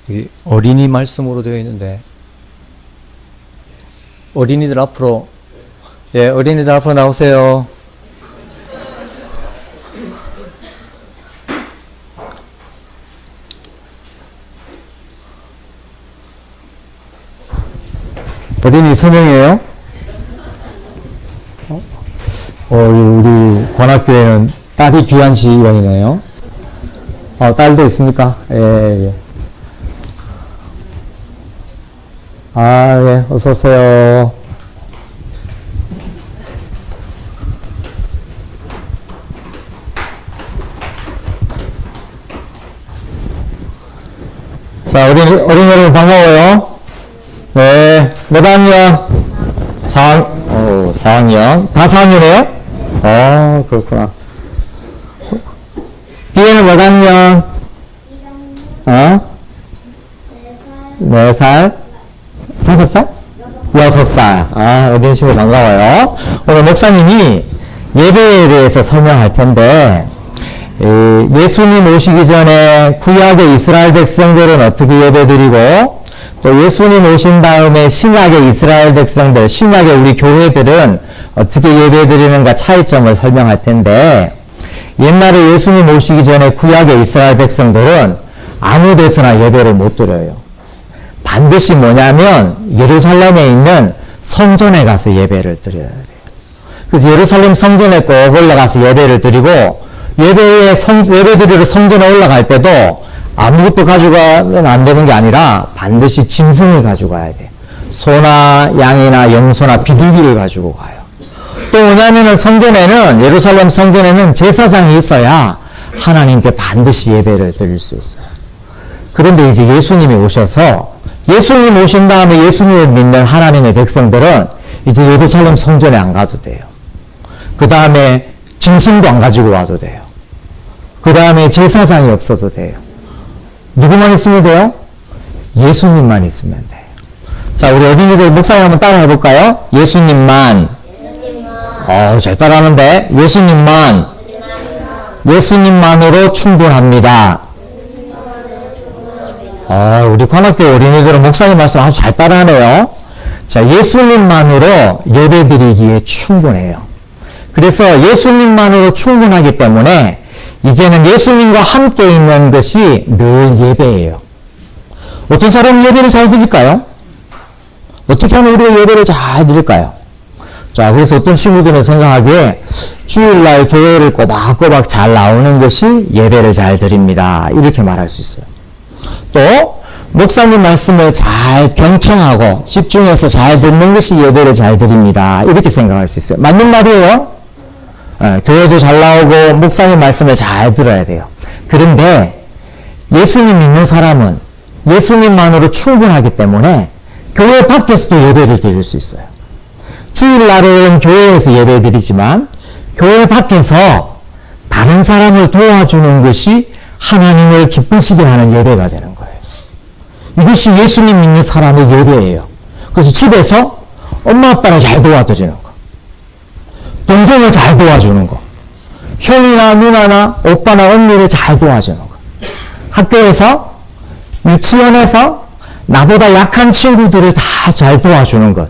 이 어린이 말씀으로 되어 있는데, 어린이들 앞으로, 예, 어린이들 앞으로 나오세요. 어린이 3명이에요? 우리 관악교회는 딸이 귀한 지원이네요. 딸도 있습니까? 예. 예, 어서오세요. 자, 어린이 여러분 반가워요. 네, 몇 학년? 4학년. 다 4학년이에요? 그렇구나. 뒤에는 몇 학년? 4살? 5살? 6살. 어린 친구 반가워요. 오늘 목사님이 예배에 대해서 설명할 텐데, 예수님 오시기 전에 구약의 이스라엘 백성들은 어떻게 예배드리고, 또 예수님 오신 다음에 신약의 이스라엘 백성들, 신약의 우리 교회들은 어떻게 예배드리는가 차이점을 설명할 텐데, 옛날에 예수님 오시기 전에 구약의 이스라엘 백성들은 아무 데서나 예배를 못 드려요. 반드시 뭐냐면 예루살렘에 있는 성전에 가서 예배를 드려야 돼요. 그래서 예루살렘 성전에 꼭 올라가서 예배를 드리고, 예배 드리러 성전에 올라갈 때도 아무것도 가져가면 안 되는 게 아니라 반드시 짐승을 가지고 가야 돼요. 소나 양이나 염소나 비둘기를 가지고 가요. 또 뭐냐면은 예루살렘 성전에는 제사장이 있어야 하나님께 반드시 예배를 드릴 수 있어요. 그런데 이제 예수님이 오셔서, 예수님 오신 다음에 예수님을 믿는 하나님의 백성들은 이제 예루살렘 성전에 안 가도 돼요. 그 다음에 짐승도 안 가지고 와도 돼요. 그 다음에 제사장이 없어도 돼요. 누구만 있으면 돼요? 예수님만 있으면 돼요. 자, 우리 어린이들 목사님 한번 따라 해볼까요? 예수님만. 잘 따라하는데. 예수님만으로 충분합니다. 우리 관악교 어린이들은 목사님 말씀 아주 잘 따라하네요. 자, 예수님만으로 예배드리기에 충분해요. 그래서 예수님만으로 충분하기 때문에 이제는 예수님과 함께 있는 것이 늘 예배예요. 어떤 사람은 예배를 잘 드릴까요? 어떻게 하면 우리가 예배를 잘 드릴까요? 자, 그래서 어떤 친구들은 생각하기에 주일날 교회를 꼬박꼬박 잘 나오는 것이 예배를 잘 드립니다. 이렇게 말할 수 있어요. 또 목사님 말씀을 잘 경청하고 집중해서 잘 듣는 것이 예배를 잘 드립니다. 이렇게 생각할 수 있어요. 맞는 말이에요. 교회도 잘 나오고 목사님 말씀을 잘 들어야 돼요. 그런데 예수님 믿는 사람은 예수님만으로 충분하기 때문에 교회 밖에서도 예배를 드릴 수 있어요. 주일날은 교회에서 예배 드리지만 교회 밖에서 다른 사람을 도와주는 것이 하나님을 기쁘시게 하는 예배가 되는 거예요. 이것이 예수님 믿는 사람의 예배예요. 그래서 집에서 엄마 아빠를 잘 도와드리는 거, 동생을 잘 도와주는 거, 형이나 누나나 오빠나 언니를 잘 도와주는 거, 학교에서, 유치원에서 나보다 약한 친구들을 다 잘 도와주는 것,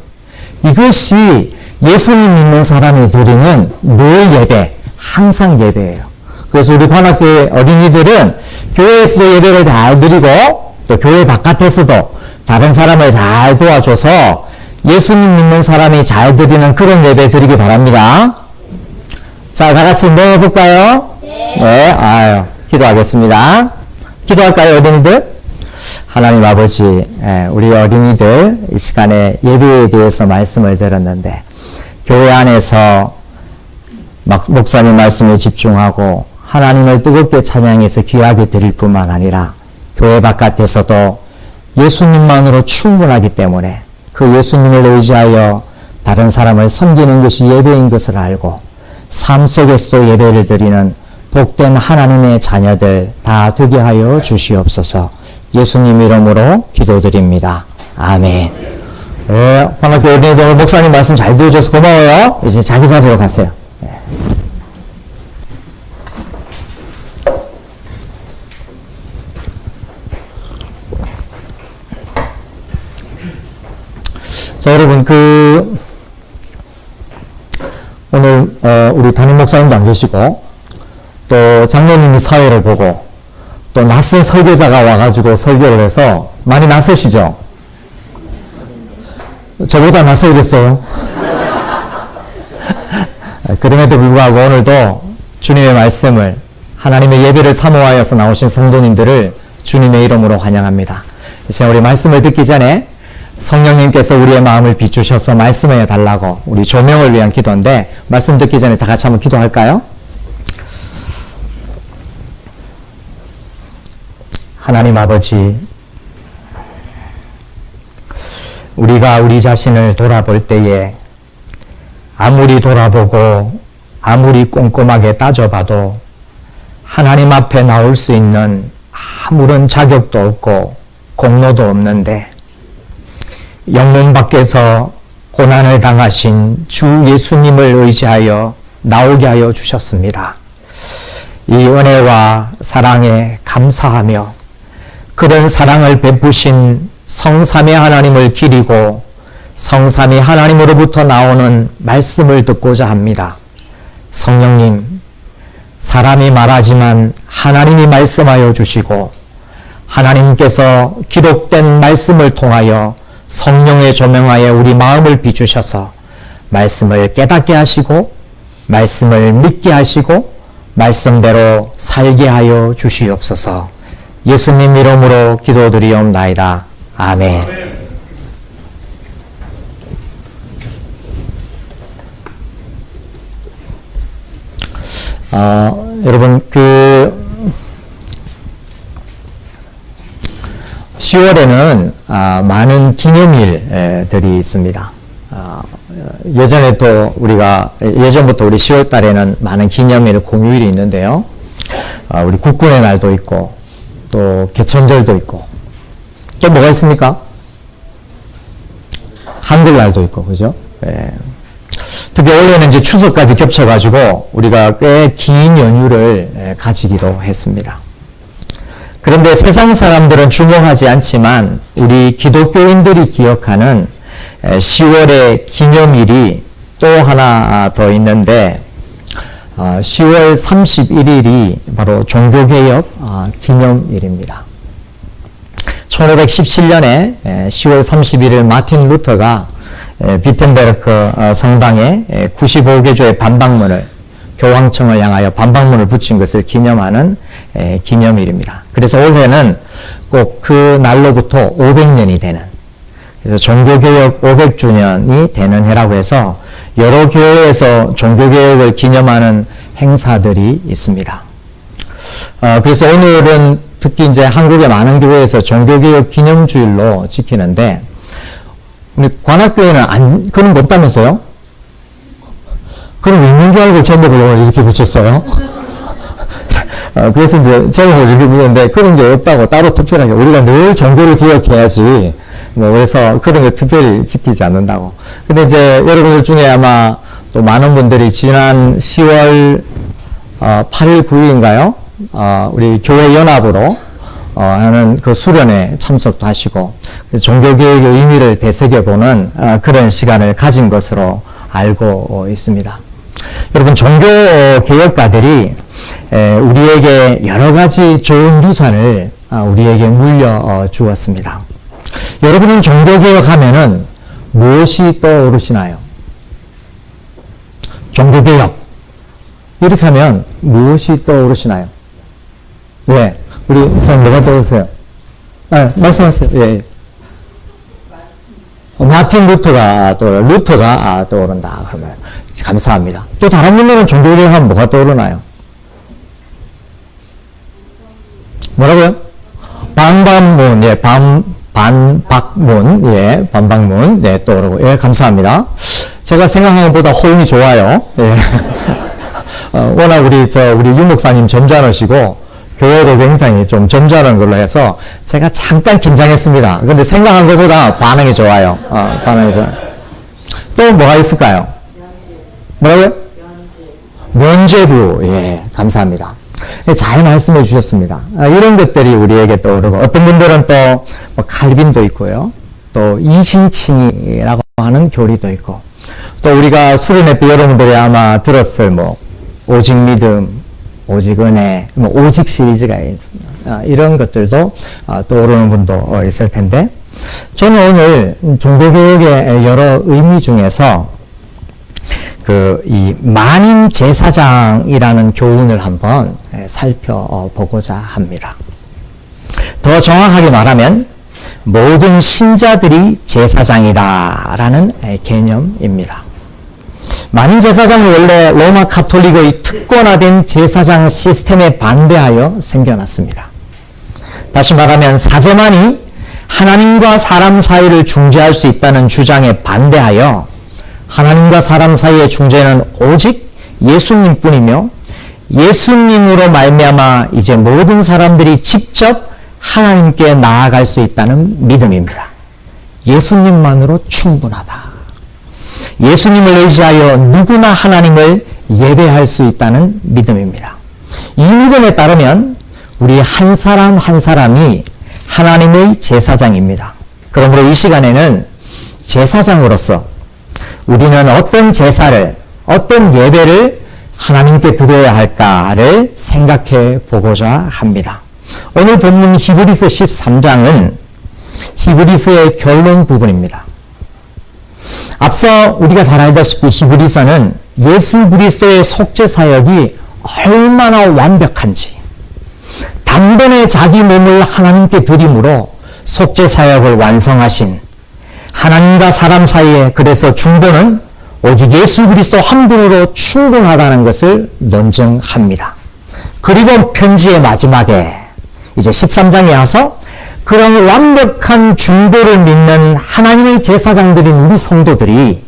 이것이 예수님 믿는 사람이 드리는 늘 예배, 항상 예배예요. 그래서 우리 관악교회 어린이들은 교회에서도 예배를 잘 드리고 또 교회 바깥에서도 다른 사람을 잘 도와줘서 예수님 믿는 사람이 잘 드리는 그런 예배 드리기 바랍니다. 자, 다 같이 해볼까요? 네. 기도하겠습니다. 기도할까요, 어린이들? 하나님 아버지, 우리 어린이들 이 시간에 예배에 대해서 말씀을 들었는데 교회 안에서 목사님 말씀에 집중하고 하나님을 뜨겁게 찬양해서 귀하게 드릴 뿐만 아니라 교회 바깥에서도 예수님만으로 충분하기 때문에 그 예수님을 의지하여 다른 사람을 섬기는 것이 예배인 것을 알고 삶 속에서도 예배를 드리는 복된 하나님의 자녀들 다 되게 하여 주시옵소서. 예수님 이름으로 기도드립니다. 아멘. 관악교 어린이들 목사님 말씀 잘 들어줘서 고마워요. 이제 자기 자리로 가세요. 자, 여러분, 오늘, 우리 담임 목사님도 안 계시고, 또 장로님이 사회를 보고, 또 낯선 설교자가 와가지고 설교를 해서 많이 낯서시죠? 저보다 낯설겠어요? 그럼에도 불구하고 오늘도 주님의 말씀을, 하나님의 예배를 사모하여서 나오신 성도님들을 주님의 이름으로 환영합니다. 이제 우리 말씀을 듣기 전에 성령님께서 우리의 마음을 비추셔서 말씀해 달라고 우리 조명을 위한 기도인데, 말씀 듣기 전에 다 같이 한번 기도할까요? 하나님 아버지, 우리가 우리 자신을 돌아볼 때에 아무리 돌아보고 아무리 꼼꼼하게 따져봐도 하나님 앞에 나올 수 있는 아무런 자격도 없고 공로도 없는데, 영문 밖에서 고난을 당하신 주 예수님을 의지하여 나오게 하여 주셨습니다. 이 은혜와 사랑에 감사하며 그런 사랑을 베푸신 성삼위 하나님을 기리고 성삼위 하나님으로부터 나오는 말씀을 듣고자 합니다. 성령님, 사람이 말하지만 하나님이 말씀하여 주시고 하나님께서 기록된 말씀을 통하여 성령의 조명하에 우리 마음을 비추셔서 말씀을 깨닫게 하시고 말씀을 믿게 하시고 말씀대로 살게 하여 주시옵소서. 예수님 이름으로 기도드리옵나이다. 아멘. 여러분, 10월에는 많은 기념일들이 있습니다. 예전에 또 예전부터 우리 10월 달에는 많은 기념일, 공휴일이 있는데요. 우리 국군의 날도 있고, 또 개천절도 있고, 또 뭐가 있습니까? 한글날도 있고, 그죠? 예. 특히 올해는 이제 추석까지 겹쳐가지고 우리가 꽤 긴 연휴를 가지기도 했습니다. 그런데 세상 사람들은 주목하지 않지만 우리 기독교인들이 기억하는 10월의 기념일이 또 하나 더 있는데, 10월 31일이 바로 종교개혁 기념일입니다. 1517년에 10월 31일 마틴 루터가 비텐베르크 성당에 95개조의 반박문을, 교황청을 향하여 반박문을 붙인 것을 기념하는 기념일입니다. 그래서 올해는 꼭 그 날로부터 500년이 되는, 그래서 종교개혁 500주년이 되는 해라고 해서 여러 교회에서 종교개혁을 기념하는 행사들이 있습니다. 그래서 오늘은 특히 이제 한국의 많은 교회에서 종교개혁 기념주일로 지키는데, 우리 관악교회는 그런 거 없다면서요? 그런 거 있는 줄 알고 제목을 이렇게 붙였어요. 그래서 이제 제목을 이렇게 붙였는데, 그런 게 없다고 따로 특별하게, 우리가 늘 종교를 기억해야지, 그래서 그런 걸 특별히 지키지 않는다고. 근데 이제 여러분들 중에 아마 또 많은 분들이 지난 10월 8일, 9일인가요? 우리 교회 연합으로 하는 그 수련회 참석도 하시고, 종교개혁의 의미를 되새겨보는 그런 시간을 가진 것으로 알고 있습니다. 여러분, 종교개혁가들이 우리에게 여러 가지 좋은 유산을 우리에게 물려주었습니다. 여러분은 종교개혁하면은 무엇이 떠오르시나요? 종교개혁. 이렇게 하면 무엇이 떠오르시나요? 예. 우리 선생님 뭐가 떠오르세요? 말씀하세요. 예. 마틴 루터가 떠오른다. 그러면 감사합니다. 또 다른 분들은 종교개혁 하면 뭐가 떠오르나요? 뭐라고요? 반박문, 예, 반박문, 예, 반박문, 네, 떠오르고, 예, 감사합니다. 제가 생각한 것보다 호응이 좋아요. 예. 워낙 우리 유목사님 점잖으시고, 교회도 굉장히 좀 점잖은 걸로 해서 제가 잠깐 긴장했습니다. 근데 생각한 것보다 반응이 좋아요. 반응이 좋아요. 또 뭐가 있을까요? 뭐라고요? 면죄부. 예, 감사합니다. 잘 말씀해 주셨습니다. 이런 것들이 우리에게 떠오르고, 어떤 분들은 또 칼빈도 있고요. 또 이신칭이라고 하는 교리도 있고, 또 우리가 수련회 때 여러분들이 아마 들었을 오직 믿음, 오직 은혜, 오직 시리즈가 있습니다. 이런 것들도 떠오르는 분도 있을 텐데, 저는 오늘 종교개혁의 여러 의미 중에서 이 만인 제사장이라는 교훈을 한번 살펴보고자 합니다. 더 정확하게 말하면 모든 신자들이 제사장이다라는 개념입니다. 만인 제사장은 원래 로마 가톨릭의 특권화된 제사장 시스템에 반대하여 생겨났습니다. 다시 말하면 사제만이 하나님과 사람 사이를 중재할 수 있다는 주장에 반대하여 하나님과 사람 사이의 중재는 오직 예수님뿐이며 예수님으로 말미암아 이제 모든 사람들이 직접 하나님께 나아갈 수 있다는 믿음입니다. 예수님만으로 충분하다. 예수님을 의지하여 누구나 하나님을 예배할 수 있다는 믿음입니다. 이 믿음에 따르면 우리 한 사람 한 사람이 하나님의 제사장입니다. 그러므로 이 시간에는 제사장으로서 우리는 어떤 제사를, 어떤 예배를 하나님께 드려야 할까를 생각해 보고자 합니다. 오늘 본문 히브리서 13장은 히브리서의 결론 부분입니다. 앞서 우리가 잘 알다시피 히브리서는 예수 그리스도의 속죄 사역이 얼마나 완벽한지, 단번에 자기 몸을 하나님께 드림으로 속죄 사역을 완성하신 하나님과 사람 사이에, 그래서 중보는 오직 예수 그리스도 한 분으로 충분하다는 것을 논증합니다. 그리고 편지의 마지막에 이제 13장에 와서 그런 완벽한 중보를 믿는 하나님의 제사장들인 우리 성도들이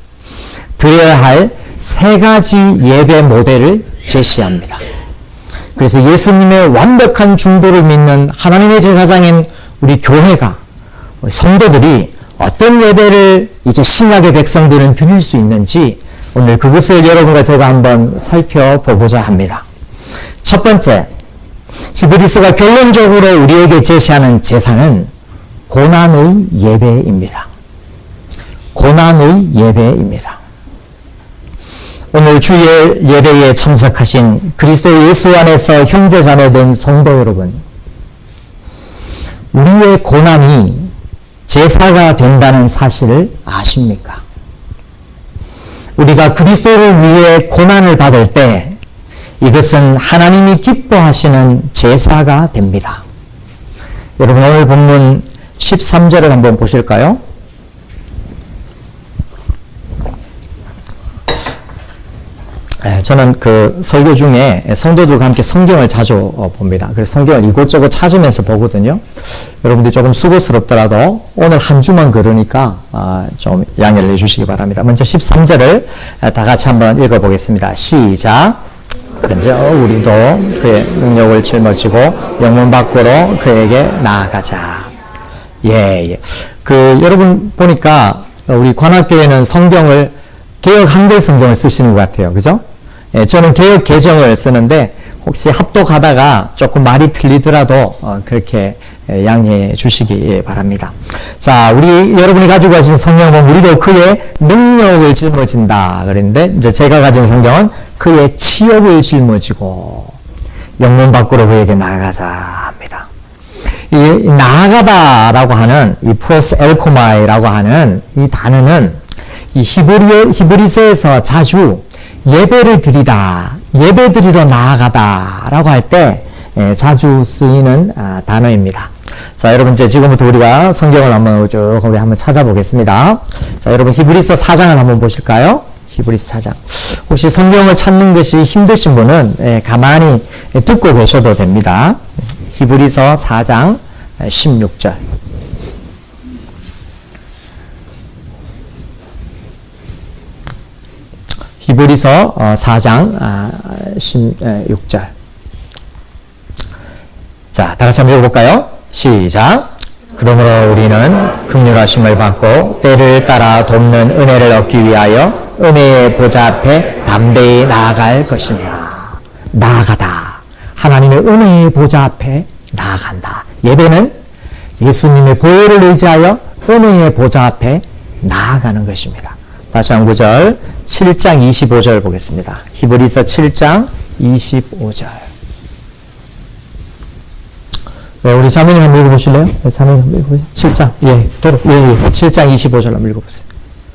드려야 할 세 가지 예배 모델을 제시합니다. 그래서 예수님의 완벽한 중보를 믿는 하나님의 제사장인 우리 교회가, 우리 성도들이 어떤 예배를 이제 신약의 백성들은 드릴 수 있는지 오늘 그것을 여러분과 제가 한번 살펴보고자 합니다. 첫 번째, 히브리서가 결론적으로 우리에게 제시하는 제사는 고난의 예배입니다. 고난의 예배입니다. 오늘 주의 예배에 참석하신 그리스도 예수 안에서 형제자매된 성도 여러분, 우리의 고난이 제사가 된다는 사실을 아십니까? 우리가 그리스도를 위해 고난을 받을 때 이것은 하나님이 기뻐하시는 제사가 됩니다. 여러분, 오늘 본문 13절을 한번 보실까요? 저는 그 설교 중에 성도들과 함께 성경을 자주 봅니다. 그래서 성경을 이곳저곳 찾으면서 보거든요. 여러분들이 조금 수고스럽더라도 오늘 한 주만 그러니까 좀 양해를 해주시기 바랍니다. 먼저 13절을 다 같이 한번 읽어보겠습니다. 시작. 그런즉 우리도 그의 능력을 짊어지고 영문 밖으로 그에게 나아가자. 여러분 보니까 우리 관악교회는 성경을 개역 한글 성경을 쓰시는 것 같아요. 그죠? 저는 개역 개정을 쓰는데 혹시 합독하다가 조금 말이 틀리더라도 그렇게 양해해 주시기 바랍니다. 자, 여러분이 가지고 가신 성경은 우리도 그의 능력을 짊어진다 그랬는데, 이제 제가 가진 성경은 그의 치욕을 짊어지고 영문 밖으로 그에게 나아가자 합니다. 이 나아가다라고 하는 이 프로스 엘코마이라고 하는 이 단어는 이 히브리서에서 자주 예배를 드리다, 예배 드리러 나아가다라고 할 때 자주 쓰이는 단어입니다. 자, 여러분, 이제 지금부터 우리가 성경을 한번 찾아보겠습니다. 자, 여러분, 히브리서 4장을 한번 보실까요? 히브리서 4장. 혹시 성경을 찾는 것이 힘드신 분은 가만히 듣고 계셔도 됩니다. 히브리서 4장 16절. 히브리서 4장 16절. 자, 다 같이 한번 읽어볼까요? 시작. 그러므로 우리는 긍휼하심을 받고 때를 따라 돕는 은혜를 얻기 위하여 은혜의 보좌 앞에 담대히 나아갈 것이니라. 나아가다. 하나님의 은혜의 보좌 앞에 나아간다. 예배는 예수님의 보혈을 의지하여 은혜의 보좌 앞에 나아가는 것입니다. 다시 한 구절 7장 25절 보겠습니다. 히브리서 7장 25절. 네, 우리 자매님 한번 읽어보실래요? 네, 자매님 한번 읽어보세요. 7장, 7장 25절 한번 읽어보세요.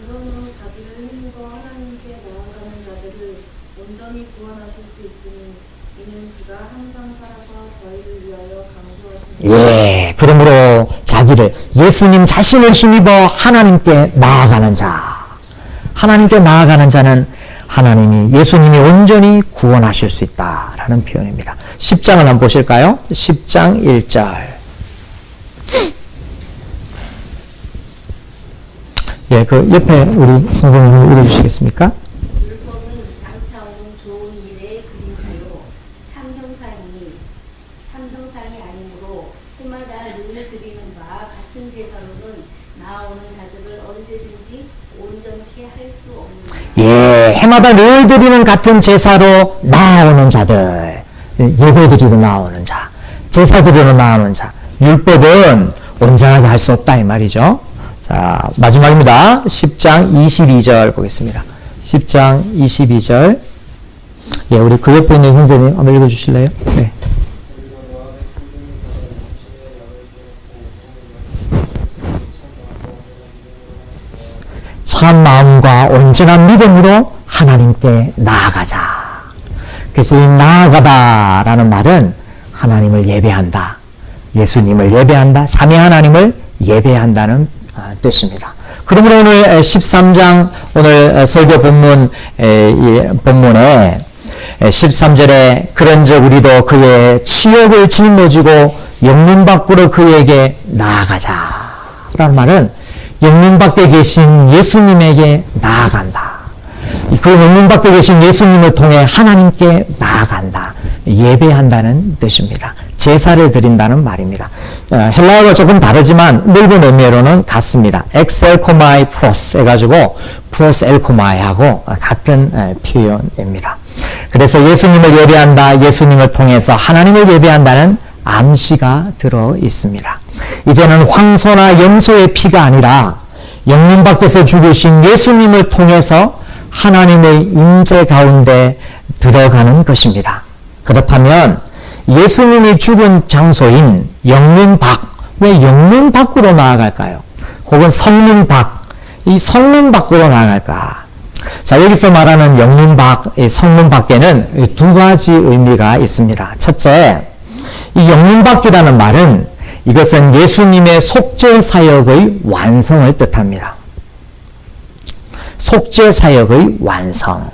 그러므로 자기를 힘입어 하나님께 나아가는 자들을 온전히 구원하실 수 있으니 이는 그가 항상 살아서 저희를 위하여 강구하시니 그러므로 자기를, 예수님 자신을 힘입어 하나님께 나아가는 자. 하나님께 나아가는 자는 예수님이 온전히 구원하실 수 있다라는 표현입니다. 10장을 한번 보실까요? 10장 1절. 그 옆에 우리 성경을 읽어주시겠습니까? 율법은 장차 오는 좋은 일의 그림자요 참형상이 아니므로 해마다 늘 드리는 바 같은 제사로는 나아오는 자들을 언제든지 온전케 할 수 없는 해마다 늘 드리는 같은 제사로 나아오는 자들, 예배 드리러 나오는 자, 제사 드리러 나오는 자, 율법은 온전하게 할 수 없다 이 말이죠. 자, 마지막입니다. 10장 22절 보겠습니다. 10장 22절. 우리 그 옆에 있는 형제님 한번 읽어주실래요? 네. 참 마음과 온전한 믿음으로 하나님께 나아가자. 그래서 이 나아가다라는 말은 하나님을 예배한다, 예수님을 예배한다, 삼위 하나님을 예배한다는 뜻입니다. 그러므로 오늘 13장 오늘 설교 본문에 13절에 그런즉 우리도 그의 치욕을 짊어지고 영문 밖으로 그에게 나아가자 라는 말은 영문 밖에 계신 예수님에게 나아간다. 그 영문 밖에 계신 예수님을 통해 하나님께 나아간다. 예배한다는 뜻입니다. 제사를 드린다는 말입니다. 헬라어가 조금 다르지만 넓은 의미로는 같습니다. 엑셀코마이 프로스 해가지고 프로스 엘코마이하고 같은 표현입니다. 그래서 예수님을 예배한다, 예수님을 통해서 하나님을 예배한다는 암시가 들어 있습니다. 이제는 황소나 염소의 피가 아니라 영문 밖에서 죽으신 예수님을 통해서 하나님의 임재 가운데 들어가는 것입니다. 그렇다면 예수님이 죽은 장소인 영문 밖, 왜 영문 밖으로 나아갈까요? 혹은 성문 밖, 이 성문 밖으로 나아갈까? 자, 여기서 말하는 영문 밖, 성문 밖에는 두 가지 의미가 있습니다. 첫째, 이 영문 밖이라는 말은 이것은 예수님의 속죄 사역의 완성을 뜻합니다. 속죄 사역의 완성.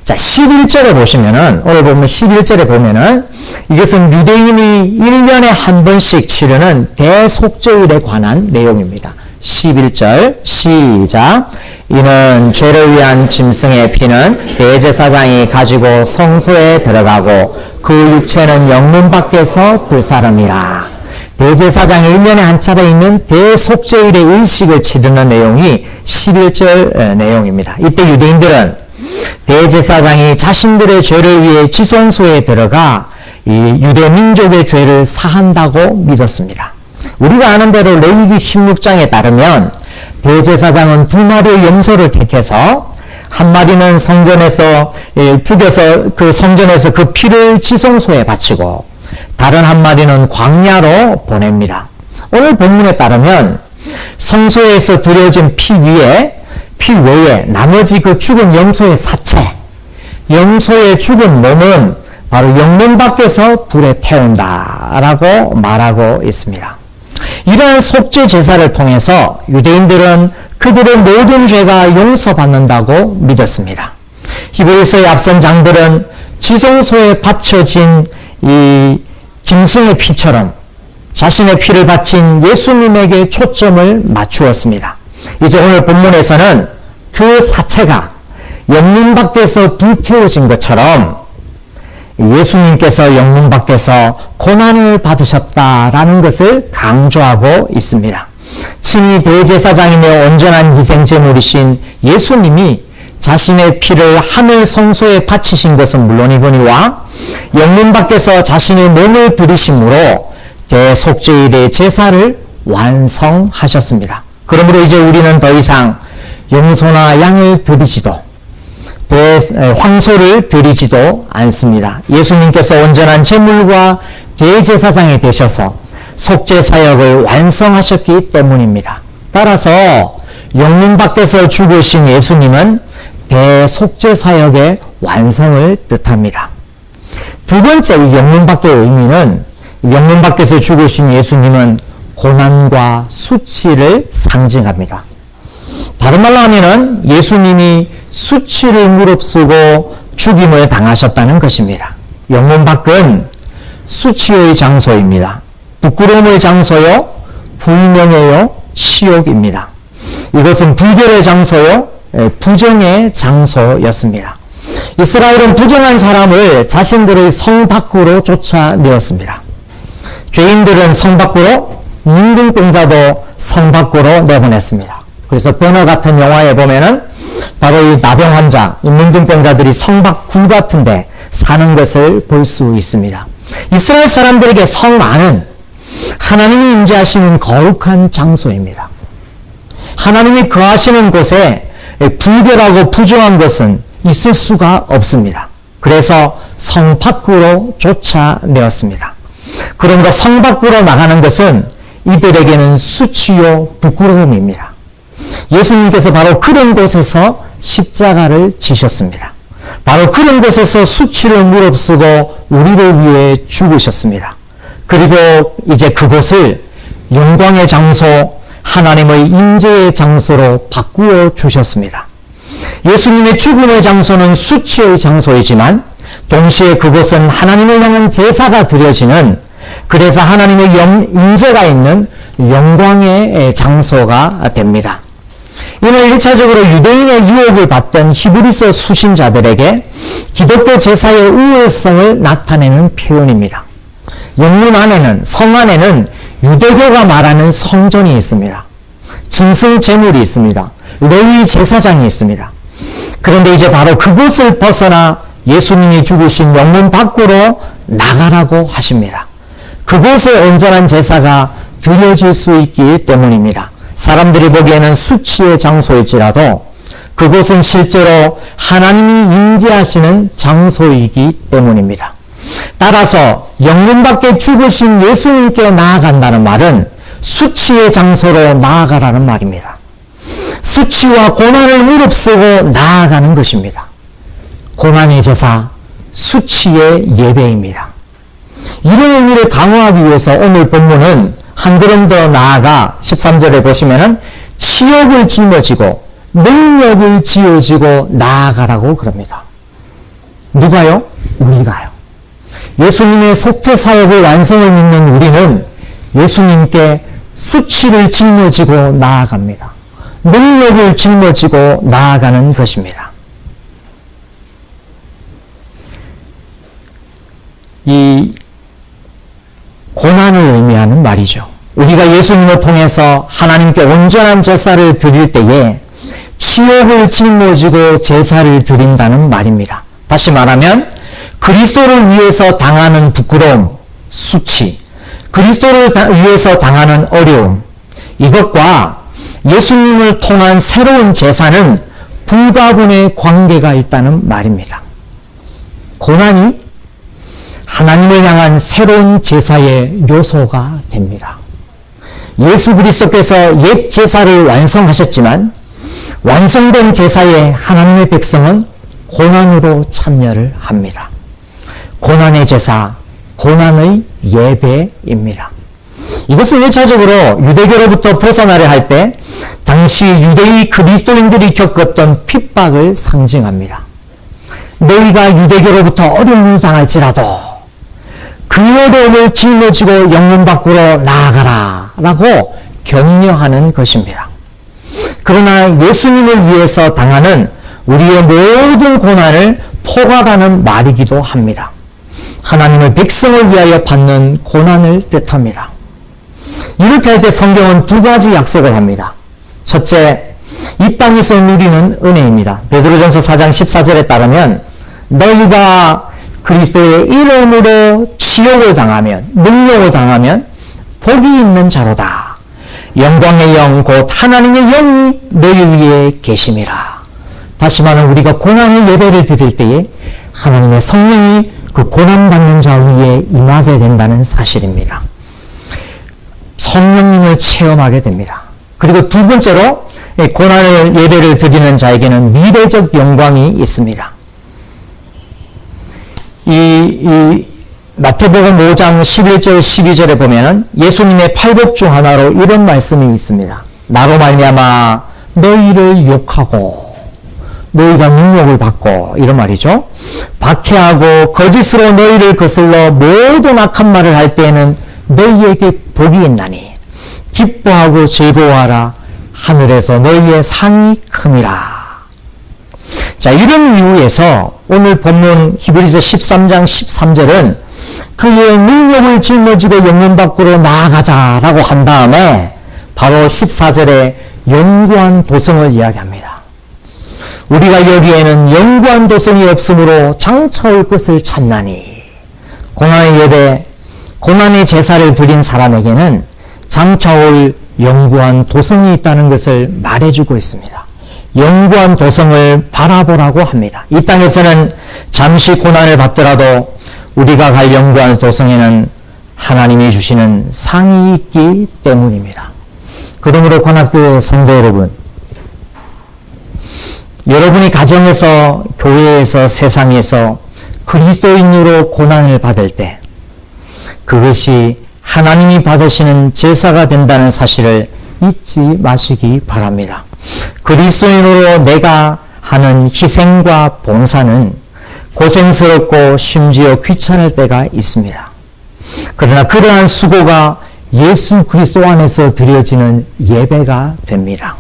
자, 11절에 보시면은, 오늘 보면 11절에 보면은, 이것은 유대인이 1년에 한 번씩 치르는 대속죄일에 관한 내용입니다. 11절, 시작. 이는 죄를 위한 짐승의 피는 대제사장이 가지고 성소에 들어가고 그 육체는 영문 밖에서 불사름이라. 대제사장이 1년에 한 차례 있는 대속죄일의 일식을 치르는 내용이 11절 내용입니다. 이때 유대인들은 대제사장이 자신들의 죄를 위해 지성소에 들어가 이 유대 민족의 죄를 사한다고 믿었습니다. 우리가 아는 대로 레위기 16장에 따르면 대제사장은 2마리의 염소를 택해서 한 마리는 성전에서 죽여서 그 성전에서 그 피를 지성소에 바치고 다른 한 마리는 광야로 보냅니다. 오늘 본문에 따르면 성소에서 드려진 피 외에 나머지 그 죽은 염소의 사체, 염소의 죽은 몸은 바로 영문 밖에서 불에 태운다라고 말하고 있습니다. 이러한 속죄 제사를 통해서 유대인들은 그들의 모든 죄가 용서받는다고 믿었습니다. 히브리서의 앞선 장들은 지성소에 바쳐진 이 짐승의 피처럼 자신의 피를 바친 예수님에게 초점을 맞추었습니다. 이제 오늘 본문에서는 그 사체가 영문 밖에서 불태워진 것처럼 예수님께서 영문 밖에서 고난을 받으셨다라는 것을 강조하고 있습니다. 친히 대제사장이며 온전한 희생제물이신 예수님이 자신의 피를 하늘 성소에 바치신 것은 물론이거니와 영문 밖에서 자신의 몸을 들이심으로 대속죄일의 제사를 완성하셨습니다. 그러므로 이제 우리는 더 이상 염소나 양을 드리지도 황소를 드리지도 않습니다. 예수님께서 온전한 제물과 대제사장이 되셔서 속죄사역을 완성하셨기 때문입니다. 따라서 영문 밖에서 죽으신 예수님은 대속죄사역의 완성을 뜻합니다. 두 번째 영문 밖의 의미는 영문 밖에서 죽으신 예수님은 고난과 수치를 상징합니다. 다른 말로 하면은 예수님이 수치를 무릅쓰고 죽임을 당하셨다는 것입니다. 영문 밖은 수치의 장소입니다. 부끄러움의 장소요, 불명예요, 치욕입니다. 이것은 불결의 장소요, 부정의 장소였습니다. 이스라엘은 부정한 사람을 자신들의 성 밖으로 쫓아내었습니다. 죄인들은 성 밖으로, 문둥병자도 성 밖으로 내보냈습니다. 그래서 번호 같은 영화에 보면은 바로 이 나병 환자, 이 문둥병자들이 성 밖 굴 같은데 사는 것을 볼 수 있습니다. 이스라엘 사람들에게 성 안은 하나님이 임재하시는 거룩한 장소입니다. 하나님이 거하시는 곳에 불결하고 부정한 것은 있을 수가 없습니다. 그래서 성 밖으로 쫓아내었습니다. 그러므로 성 밖으로 나가는 것은 이들에게는 수치요 부끄러움입니다. 예수님께서 바로 그런 곳에서 십자가를 지셨습니다. 바로 그런 곳에서 수치를 무릅쓰고 우리를 위해 죽으셨습니다. 그리고 이제 그곳을 영광의 장소, 하나님의 임재의 장소로 바꾸어 주셨습니다. 예수님의 죽음의 장소는 수치의 장소이지만 동시에 그곳은 하나님을 향한 제사가 드려지는, 그래서 하나님의 임재가 있는 영광의 장소가 됩니다. 이는 1차적으로 유대인의 유혹을 받던 히브리서 수신자들에게 기독교 제사의 우월성을 나타내는 표현입니다. 영문 안에는, 성 안에는 유대교가 말하는 성전이 있습니다. 짐승 제물이 있습니다. 레위 제사장이 있습니다. 그런데 이제 바로 그곳을 벗어나 예수님이 죽으신 영문 밖으로 나가라고 하십니다. 그곳에 온전한 제사가 드려질 수 있기 때문입니다. 사람들이 보기에는 수치의 장소일지라도 그곳은 실제로 하나님이 임재하시는 장소이기 때문입니다. 따라서 영문 밖에 죽으신 예수님께 나아간다는 말은 수치의 장소로 나아가라는 말입니다. 수치와 고난을 무릅쓰고 나아가는 것입니다. 고난의 제사, 수치의 예배입니다. 이런 의미를 강화하기 위해서 오늘 본문은 한 걸음 더 나아가 13절에 보시면은 치욕을 짊어지고 능력을 지어지고 나아가라고 그럽니다. 누가요? 우리가요. 예수님의 속죄 사역을 완성을 믿는 우리는 예수님께 수치를 짊어지고 나아갑니다. 능력을 짊어지고 나아가는 것입니다. 이 고난을 의미하는 말이죠. 우리가 예수님을 통해서 하나님께 온전한 제사를 드릴 때에 치욕을 짊어지고 제사를 드린다는 말입니다. 다시 말하면 그리스도를 위해서 당하는 부끄러움, 수치, 그리스도를 위해서 당하는 어려움, 이것과 예수님을 통한 새로운 제사는 불가분의 관계가 있다는 말입니다. 고난이 하나님을 향한 새로운 제사의 요소가 됩니다. 예수 그리스도께서 옛 제사를 완성하셨지만 완성된 제사에 하나님의 백성은 고난으로 참여를 합니다. 고난의 제사, 고난의 예배입니다. 이것은 1차적으로 유대교로부터 벗어나려 할 때 당시 유대의 그리스도인들이 겪었던 핍박을 상징합니다. 너희가 유대교로부터 어려움을 당할지라도 그 어려움을 짊어지고 영문 밖으로 나아가라 라고 격려하는 것입니다. 그러나 예수님을 위해서 당하는 우리의 모든 고난을 포괄하는 말이기도 합니다. 하나님의 백성을 위하여 받는 고난을 뜻합니다. 이렇게 할 때 성경은 두 가지 약속을 합니다. 첫째, 이 땅에서 누리는 은혜입니다. 베드로전서 4장 14절에 따르면 너희가 그리스도의 이름으로 치욕을 당하면, 능력을 당하면 복이 있는 자로다. 영광의 영 곧 하나님의 영이 너희 위에 계심이라. 다시 말하면 우리가 고난의 예배를 드릴 때에 하나님의 성령이 그 고난받는 자 위에 임하게 된다는 사실입니다. 성령님을 체험하게 됩니다. 그리고 두 번째로 고난의 예배를 드리는 자에게는 미래적 영광이 있습니다. 이 마태복음 5장 11절 12절에 보면은 예수님의 팔복 중 하나로 이런 말씀이 있습니다. 나로 말미암아 너희를 욕하고 너희가 능욕을 받고 이런 말이죠. 박해하고 거짓으로 너희를 거슬러 모든 악한 말을 할 때에는 너희에게 복이 있나니 기뻐하고 즐거워하라. 하늘에서 너희의 상이 큼이라. 자, 이런 이유에서 오늘 본문 히브리서 13장 13절은 그의 능력을 짊어지고 영문 밖으로 나아가자라고 한 다음에 바로 14절에 영구한 도성을 이야기합니다. 우리가 여기에는 영구한 도성이 없으므로 장차 올 것을 찾나니. 고난의 예배, 고난의 제사를 드린 사람에게는 장차 올 영구한 도성이 있다는 것을 말해주고 있습니다. 영구한 도성을 바라보라고 합니다. 이 땅에서는 잠시 고난을 받더라도 우리가 갈 영구한 도성에는 하나님이 주시는 상이 있기 때문입니다. 그러므로 관악교회 성도 여러분, 여러분이 가정에서, 교회에서, 세상에서 그리스도인으로 고난을 받을 때 그것이 하나님이 받으시는 제사가 된다는 사실을 잊지 마시기 바랍니다. 그리스도인으로 내가 하는 희생과 봉사는 고생스럽고 심지어 귀찮을 때가 있습니다. 그러나 그러한 수고가 예수 그리스도 안에서 드려지는 예배가 됩니다.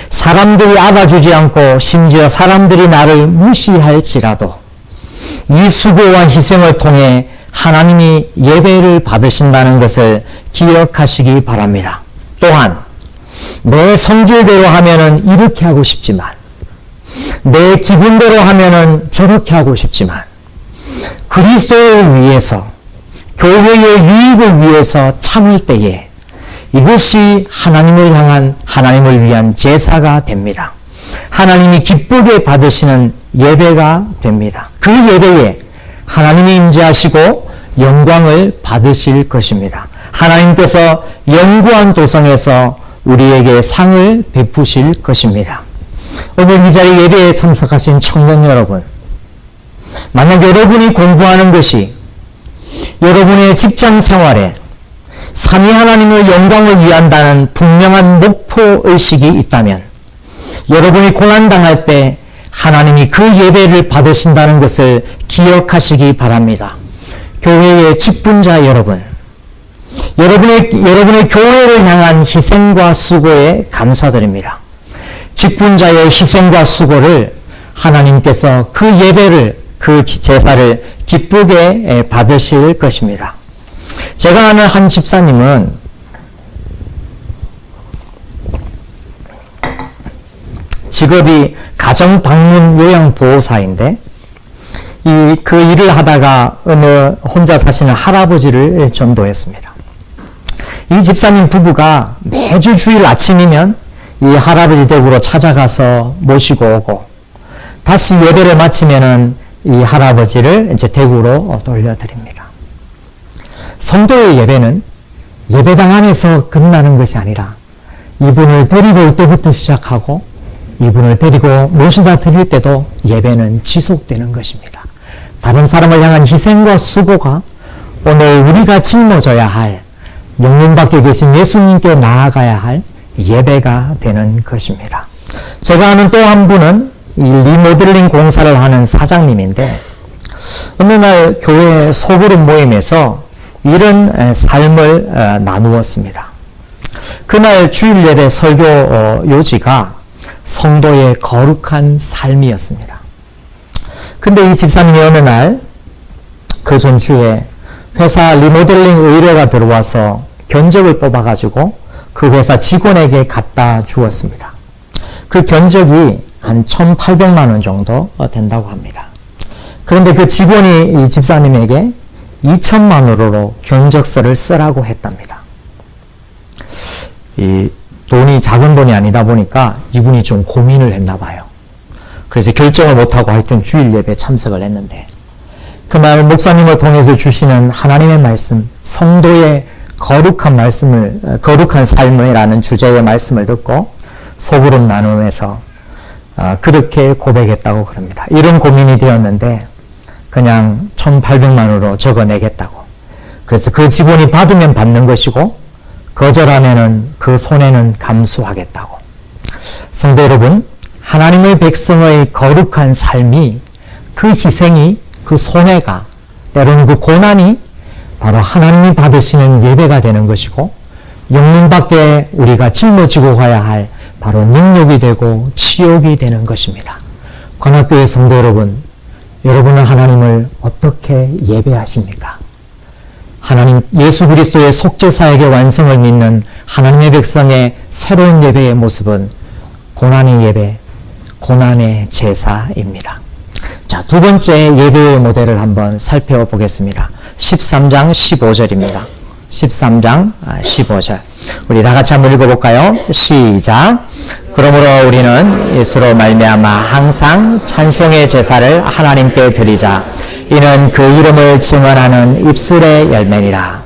사람들이 알아주지 않고 심지어 사람들이 나를 무시할지라도 이 수고와 희생을 통해 하나님이 예배를 받으신다는 것을 기억하시기 바랍니다. 또한 내 성질대로 하면은 이렇게 하고 싶지만 내 기분대로 하면은 저렇게 하고 싶지만 그리스도를 위해서 교회의 유익을 위해서 참을 때에 이것이 하나님을 향한 하나님을 위한 제사가 됩니다. 하나님이 기쁘게 받으시는 예배가 됩니다. 그 예배에 하나님이 임재하시고 영광을 받으실 것입니다. 하나님께서 영구한 도성에서 우리에게 상을 베푸실 것입니다. 오늘 이 자리 예배에 참석하신 청년 여러분, 만약 여러분이 공부하는 것이 여러분의 직장 생활에 삼위 하나님의 영광을 위한다는 분명한 목표의식이 있다면 여러분이 고난당할 때 하나님이 그 예배를 받으신다는 것을 기억하시기 바랍니다. 교회의 직분자 여러분, 여러분의 교회를 향한 희생과 수고에 감사드립니다. 직분자의 희생과 수고를 하나님께서 그 예배를, 그 제사를 기쁘게 받으실 것입니다. 제가 아는 한 집사님은 직업이 가정방문 요양보호사인데 그 일을 하다가 어느 혼자 사시는 할아버지를 전도했습니다. 이 집사님 부부가 매주 주일 아침이면 이 할아버지 댁으로 찾아가서 모시고 오고 다시 예배를 마치면은 이 할아버지를 이제 댁으로 돌려드립니다. 성도의 예배는 예배당 안에서 끝나는 것이 아니라 이분을 데리고 올 때부터 시작하고 이분을 데리고 모시다 드릴 때도 예배는 지속되는 것입니다. 다른 사람을 향한 희생과 수고가 오늘 우리가 짊어져야 할 영문 밖에 계신 예수님께 나아가야 할 예배가 되는 것입니다. 제가 아는 또 한 분은 이 리모델링 공사를 하는 사장님인데 어느 날 교회 소그룹 모임에서 이런 삶을 나누었습니다. 그날 주일 예배 설교 요지가 성도의 거룩한 삶이었습니다. 근데 이 집사님이 어느 날 그 전주에 회사 리모델링 의뢰가 들어와서 견적을 뽑아가지고 그 회사 직원에게 갖다 주었습니다. 그 견적이 한 1,800만 원 정도 된다고 합니다. 그런데 그 직원이 이 집사님에게 2천만 원으로 견적서를 쓰라고 했답니다. 이 돈이 작은 돈이 아니다 보니까 이분이 좀 고민을 했나 봐요. 그래서 결정을 못하고 하여튼 주일 예배에 참석을 했는데 그날 목사님을 통해서 주시는 하나님의 말씀, 성도의 거룩한 삶이라는 주제의 말씀을 듣고 소그룹 나눔에서 그렇게 고백했다고 그럽니다. 이런 고민이 되었는데 그냥 1,800만 원으로 적어내겠다고. 그래서 그 직원이 받으면 받는 것이고 거절하면은 그 손해는 감수하겠다고. 성도 여러분, 하나님의 백성의 거룩한 삶이, 그 희생이, 그 손해가, 때로는 그 고난이 바로 하나님이 받으시는 예배가 되는 것이고 영문 밖에 우리가 짊어지고 가야 할 바로 능력이 되고 치욕이 되는 것입니다. 관악교회 성도 여러분, 여러분은 하나님을 어떻게 예배하십니까? 하나님 예수 그리스도의 속죄사역의 완성을 믿는 하나님의 백성의 새로운 예배의 모습은 고난의 예배, 고난의 제사입니다. 자, 두 번째 예배의 모델을 한번 살펴보겠습니다. 13장 15절입니다. 13장 15절. 우리 다 같이 한번 읽어볼까요? 시작. 그러므로 우리는 예수로 말미암아 항상 찬송의 제사를 하나님께 드리자. 이는 그 이름을 증언하는 입술의 열매니라.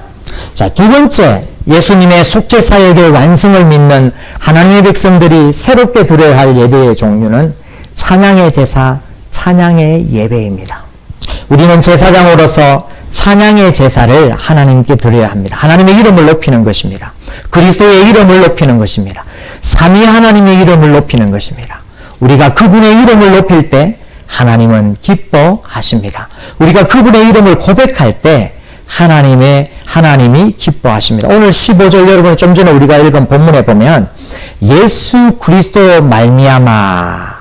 자, 두 번째, 예수님의 속죄사역의 완성을 믿는 하나님의 백성들이 새롭게 드려야 할 예배의 종류는 찬양의 제사, 찬양의 예배입니다. 우리는 제사장으로서 찬양의 제사를 하나님께 드려야 합니다. 하나님의 이름을 높이는 것입니다. 그리스도의 이름을 높이는 것입니다. 삼위 하나님의 이름을 높이는 것입니다. 우리가 그분의 이름을 높일 때 하나님은 기뻐하십니다. 우리가 그분의 이름을 고백할 때 하나님이 기뻐하십니다. 오늘 15절 여러분 좀 전에 우리가 읽은 본문에 보면 예수 그리스도 말미암아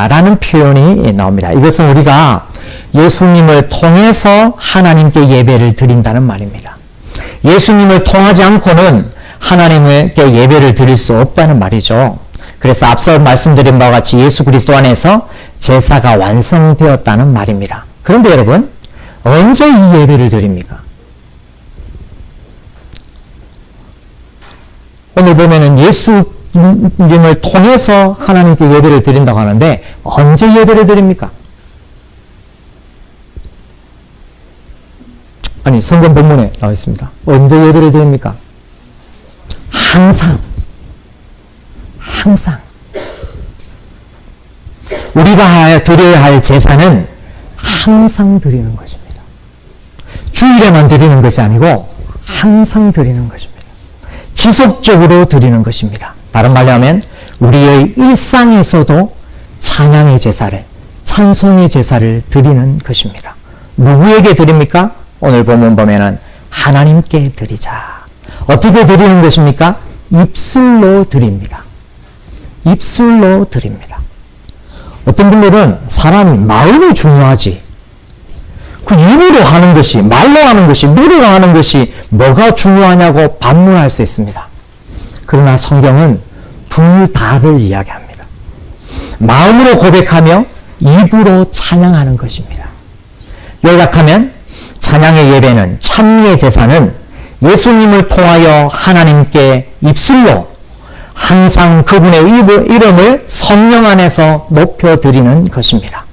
라는 표현이 나옵니다. 이것은 우리가 예수님을 통해서 하나님께 예배를 드린다는 말입니다. 예수님을 통하지 않고는 하나님께 예배를 드릴 수 없다는 말이죠. 그래서 앞서 말씀드린 바와 같이 예수 그리스도 안에서 제사가 완성되었다는 말입니다. 그런데 여러분, 언제 이 예배를 드립니까? 오늘 보면은 예수님을 통해서 하나님께 예배를 드린다고 하는데 언제 예배를 드립니까? 아니, 성경 본문에 나와 있습니다. 언제 예배를 드립니까? 항상. 우리가 드려야 할 제사는 항상 드리는 것입니다. 주일에만 드리는 것이 아니고 항상 드리는 것입니다. 지속적으로 드리는 것입니다. 다른 말로 하면 우리의 일상에서도 찬양의 제사를, 찬송의 제사를 드리는 것입니다. 누구에게 드립니까? 오늘 보면은 하나님께 드리자. 어떻게 드리는 것입니까? 입술로 드립니다. 입술로 드립니다. 어떤 분들은 사람이 마음이 중요하지, 그 입으로 하는 것이, 말로 하는 것이, 노래로 하는 것이 뭐가 중요하냐고 반문할 수 있습니다. 그러나 성경은 둘 다를 이야기합니다. 마음으로 고백하며 입으로 찬양하는 것입니다. 요약하면 찬양의 예배는, 찬미의 제사는 예수님을 통하여 하나님께 입술로 항상 그분의 이름을 성령 안에서 높여드리는 것입니다.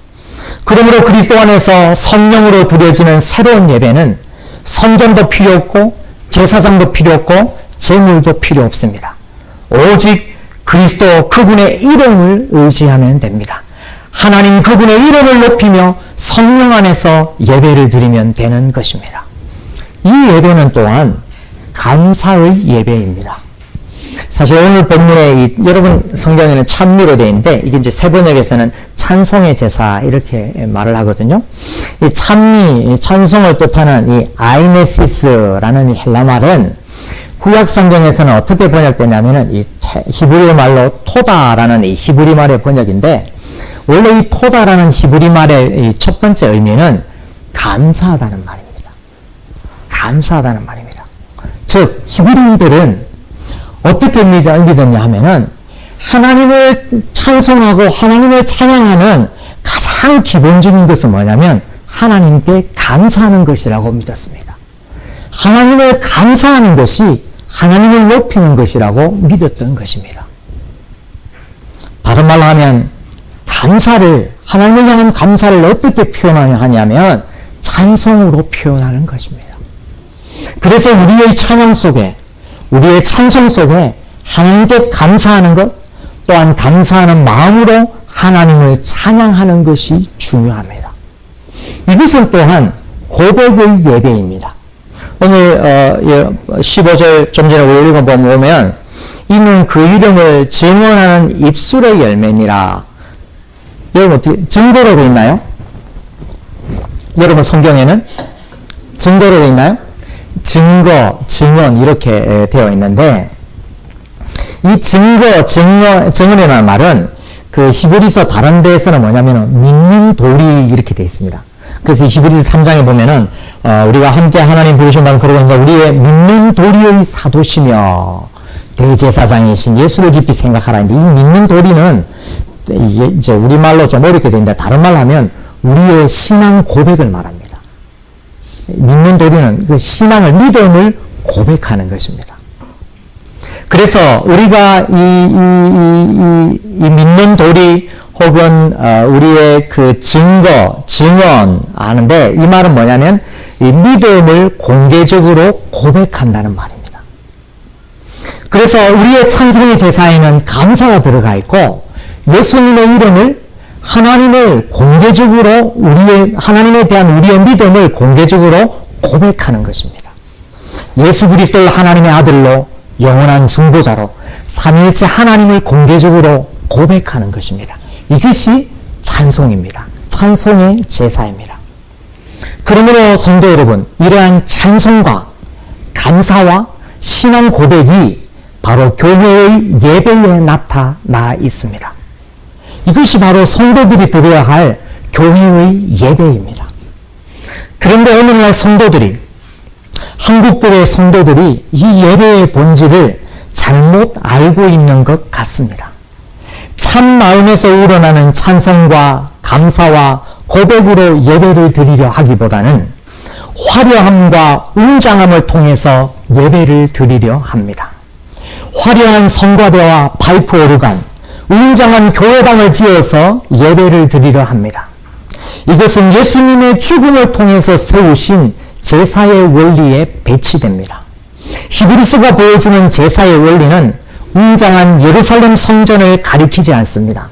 그러므로 그리스도 안에서 성령으로 드려지는 새로운 예배는 성전도 필요 없고 제사장도 필요 없고 제물도 필요 없습니다. 오직 그리스도 그분의 이름을 의지하면 됩니다. 하나님 그분의 이름을 높이며 성령 안에서 예배를 드리면 되는 것입니다. 이 예배는 또한 감사의 예배입니다. 사실 오늘 본문에 여러분 성경에는 찬미로 되어 있는데 이게 이제 세번역에서는 찬송의 제사 이렇게 말을 하거든요. 이 찬미, 찬송을 뜻하는 이 아이네시스라는 이 헬라 말은 구약 성경에서는 어떻게 번역되냐면은 이 히브리 말로 토다라는 이 히브리 말의 번역인데, 원래 이 토다라는 히브리 말의 이 첫 번째 의미는 감사하다는 말입니다. 감사하다는 말입니다. 즉 히브리인들은 어떻게 믿었냐 하면은 하나님을 찬송하고 하나님을 찬양하는 가장 기본적인 것은 뭐냐면 하나님께 감사하는 것이라고 믿었습니다. 하나님을 감사하는 것이 하나님을 높이는 것이라고 믿었던 것입니다. 다른 말로 하면 하나님을 향한 감사를 어떻게 표현하냐면 찬송으로 표현하는 것입니다. 그래서 우리의 찬양 속에, 우리의 찬송 속에 하나님께 감사하는 것, 또한 감사하는 마음으로 하나님을 찬양하는 것이 중요합니다. 이것은 또한 고백의 예배입니다. 오늘 15절 좀 전에 우리 읽어보면 이는 그 이름을 증언하는 입술의 열매니라. 여러분 어떻게 증거로 되어 있나요? 여러분 성경에는 증거로 되어 있나요? 증거, 증언 이렇게 되어 있는데 이 증거, 증언이라는 말은 그 히브리서 다른 데에서는 뭐냐면 믿는 돌이 이렇게 되어 있습니다. 그래서 히브리서 3장에 보면은 우리가 함께 하나님 부르신 바는 그러고 있는가 우리의 믿는 도리의 사도시며 대제사장이신 예수를 깊이 생각하라. 이 믿는 도리는 이제 우리말로 좀 어렵게 되는데 다른 말로 하면 우리의 신앙 고백을 말합니다. 믿는 도리는 그 신앙을, 믿음을 고백하는 것입니다. 그래서 우리가 이 믿는 도리 혹은 우리의 그 증거, 증언 하는데 이 말은 뭐냐면 이 믿음을 공개적으로 고백한다는 말입니다. 그래서 우리의 찬송의 제사에는 감사가 들어가 있고 예수님의 이름을 하나님을 공개적으로 하나님에 대한 우리의 믿음을 공개적으로 고백하는 것입니다. 예수 그리스도를 하나님의 아들로 영원한 중보자로 삼위일체 하나님을 공개적으로 고백하는 것입니다. 이것이 찬송입니다. 찬송의 제사입니다. 그러므로 성도 여러분, 이러한 찬송과 감사와 신앙 고백이 바로 교회의 예배에 나타나 있습니다. 이것이 바로 성도들이 드려야 할 교회의 예배입니다. 그런데 오늘날 성도들이, 한국교회 성도들이 이 예배의 본질을 잘못 알고 있는 것 같습니다. 참 마음에서 우러나는 찬송과 감사와 고백으로 예배를 드리려 하기보다는 화려함과 웅장함을 통해서 예배를 드리려 합니다. 화려한 성가대와 파이프 오르간, 웅장한 교회당을 지어서 예배를 드리려 합니다. 이것은 예수님의 죽음을 통해서 세우신 제사의 원리에 배치됩니다. 히브리서가 보여주는 제사의 원리는 웅장한 예루살렘 성전을 가리키지 않습니다.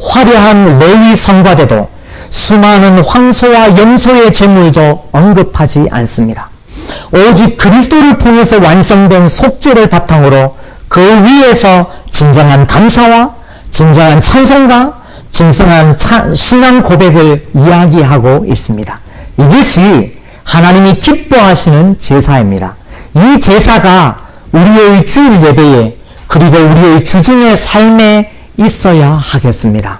화려한 레위 성가대도 수많은 황소와 염소의 제물도 언급하지 않습니다. 오직 그리스도를 통해서 완성된 속죄를 바탕으로 그 위에서 진정한 감사와 진정한 찬송과 진정한 신앙 고백을 이야기하고 있습니다. 이것이 하나님이 기뻐하시는 제사입니다. 이 제사가 우리의 주일 예배에 그리고 우리의 주중의 삶에 있어야 하겠습니다.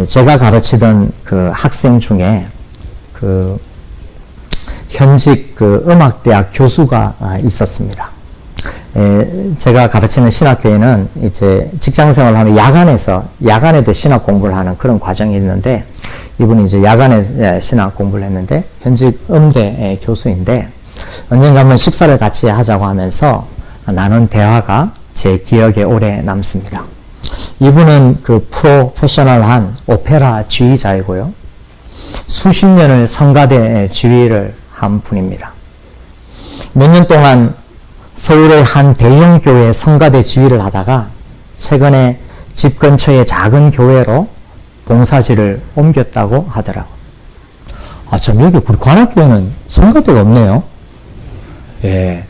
제가 가르치던 그 학생 중에 그 현직 그 음악대학 교수가 있었습니다. 제가 가르치는 신학교에는 이제 직장생활을 하면 야간에도 신학 공부를 하는 그런 과정이 있는데 이분이 이제 야간에 신학 공부를 했는데 현직 음대 교수인데 언젠가 한번 식사를 같이 하자고 하면서 나눈 대화가 제 기억에 오래 남습니다. 이분은 그 프로페셔널한 오페라 지휘자이고요. 수십 년을 성가대 지휘를 한 분입니다. 몇 년 동안 서울의 한 대형 교회 성가대 지휘를 하다가 최근에 집 근처의 작은 교회로 봉사실을 옮겼다고 하더라고요. 참 여기 우리 관악교회는 성가대가 없네요. 예.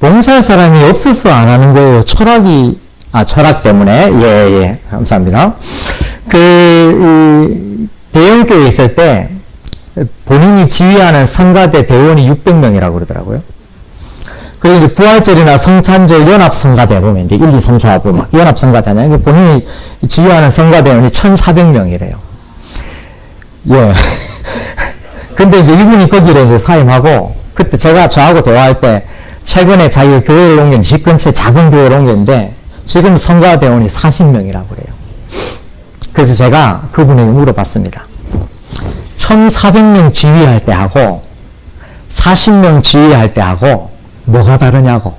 봉사할 사람이 없어서 안 하는 거예요. 철학 때문에. 예, 감사합니다. 대형 교회에 있을 때 본인이 지휘하는 성가대 대원이 600명이라고 그러더라고요. 그리고 이제 부활절이나 성탄절 연합성가대 보면 이제 1, 2, 3, 4, 막 연합성가대 하냐. 본인이 지휘하는 성가대원이 1,400명이래요. 예. 근데 이제 이분이 거기로 이제 사임하고, 그때 저하고 대화할 때, 최근에 자기가 교회를 옮긴, 집 근처에 작은 교회를 옮겼는데, 지금 성가대원이 40명이라고 그래요. 그래서 제가 그분에게 물어봤습니다. 1,400명 지휘할 때 하고, 40명 지휘할 때 하고, 뭐가 다르냐고.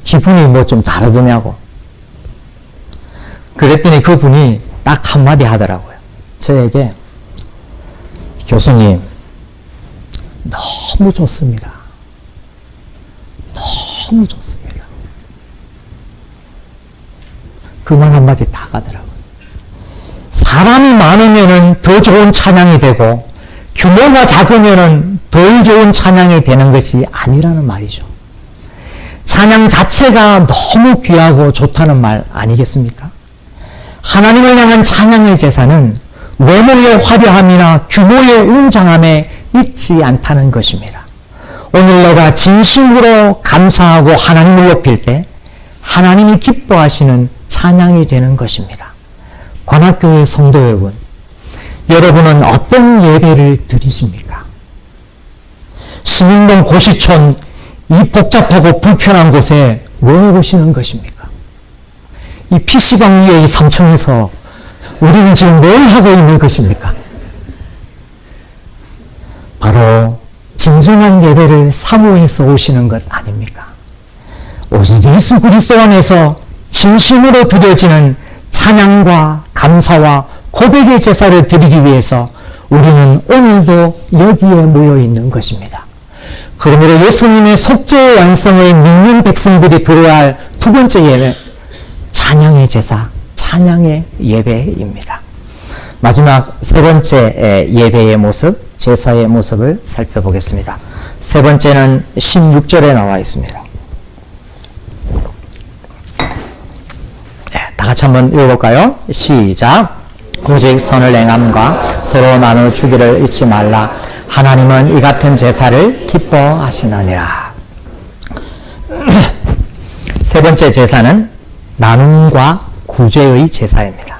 기분이 뭐 좀 다르더냐고. 그랬더니 그분이 딱 한마디 하더라고요. 저에게, 교수님, 너무 좋습니다. 너무 좋습니다. 그 말 한마디 딱 하더라고요. 사람이 많으면은 더 좋은 찬양이 되고, 규모가 작으면은 덜 좋은 찬양이 되는 것이 아니라는 말이죠. 찬양 자체가 너무 귀하고 좋다는 말 아니겠습니까? 하나님을 향한 찬양의 제사는 외모의 화려함이나 규모의 웅장함에 있지 않다는 것입니다. 오늘 내가 진심으로 감사하고 하나님을 높일 때 하나님이 기뻐하시는 찬양이 되는 것입니다. 관악교회 성도 여러분, 여러분은 어떤 예배를 드리십니까? 신림동 고시촌 이 복잡하고 불편한 곳에 왜 오시는 것입니까? 이 PC방 위에 이 3층에서 우리는 지금 뭘 하고 있는 것입니까? 바로 진정한 예배를 사모해서 오시는 것 아닙니까? 오직 예수 그리스도 안에서 진심으로 드려지는 찬양과 감사와 고백의 제사를 드리기 위해서 우리는 오늘도 여기에 모여 있는 것입니다. 그러므로 예수님의 속죄 완성을 믿는 백성들이 드려야 할 두 번째 예배, 찬양의 제사, 찬양의 예배입니다. 마지막 세 번째 예배의 모습, 제사의 모습을 살펴보겠습니다. 세 번째는 16절에 나와 있습니다. 다 같이 한번 읽어볼까요? 시작. 오직 선을 행함과 서로 나누어 주기를 잊지 말라. 하나님은 이 같은 제사를 기뻐하시느니라. 세 번째 제사는 나눔과 구제의 제사입니다.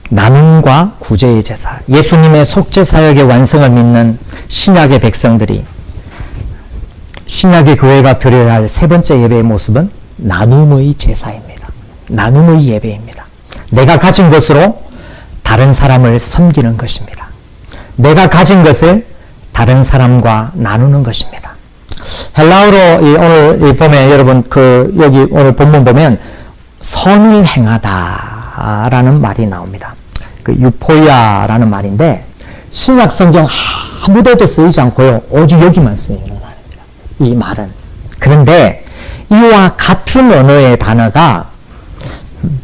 나눔과 구제의 제사. 예수님의 속죄 사역의 완성을 믿는 신약의 백성들이, 신약의 교회가 드려야 할 세 번째 예배의 모습은 나눔의 제사입니다. 나눔의 예배입니다. 내가 가진 것으로 다른 사람을 섬기는 것입니다. 내가 가진 것을 다른 사람과 나누는 것입니다. 헬라어로 오늘 보면 여러분 여기 오늘 본문 보면 선을 행하다라는 말이 나옵니다. 유포이아라는 말인데 신약 성경 아무 데도 쓰이지 않고요. 오직 여기만 쓰이는 말입니다. 이 말은. 그런데 이와 같은 언어의 단어가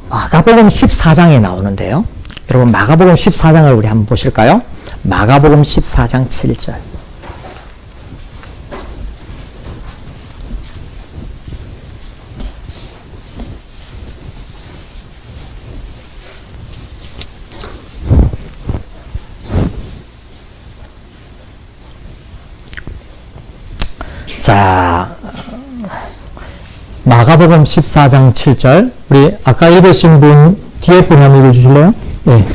마가복음 14장에 나오는데요. 여러분 마가복음 14장을 우리 한번 보실까요? 마가복음 14장 7절. 자, 마가복음 14장 7절. 우리 아까 읽으신 분 뒤에 분 한번 읽어주실래요? 네.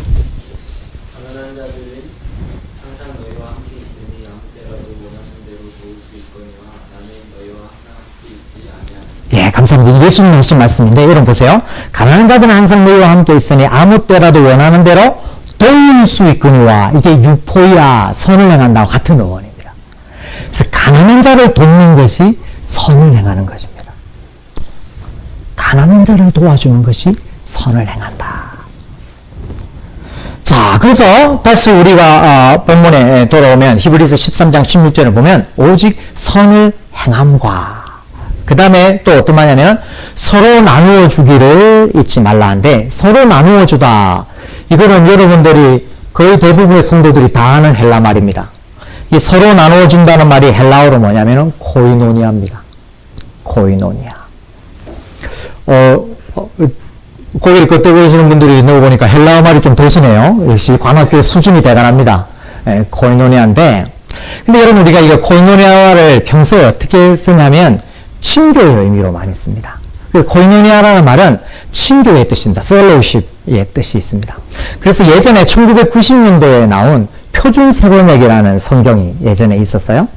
가난한 자들은 항상 너희와 함께 있으니 아무 때라도 원하는 대로 도울 수 있거니와 나는 너희와 항상 함께 있지 아니하노라. 예, 감사합니다. 예수님 하신 말씀인데 여러분 보세요. 가난한 자들은 항상 너희와 함께 있으니 아무 때라도 원하는 대로 도울 수 있거니와, 이게 유포야, 선을 행한다와 같은 어원입니다. 그래서 가난한 자를 돕는 것이 선을 행하는 것입니다. 가난한 자를 도와주는 것이 선을 행한다. 자, 그래서 다시 우리가 본문에 돌아오면 히브리서 13장 16절을 보면 오직 선을 행함과, 그 다음에 또 어떤 말이냐면 서로 나누어 주기를 잊지 말라 하는데, 서로 나누어 주다, 이거는 여러분들이 거의 대부분의 성도들이 다 아는 헬라 말입니다. 이 서로 나누어 준다는 말이 헬라어로 뭐냐면은 코이노니아입니다. 코이노니아. 고개를 끄덕이시는 분들이 있는 거 보니까 헬라어 말이 좀 되시네요. 역시 관학교 수준이 대단합니다. 예, 코이노니아인데, 근데 여러분 우리가 이거 코이노니아를 평소에 어떻게 쓰냐면 친교의 의미로 많이 씁니다. 코이노니아라는 말은 친교의 뜻입니다. fellowship의 뜻이 있습니다. 그래서 예전에 1990년도에 나온 표준 세번역이라는 성경이 예전에 있었어요.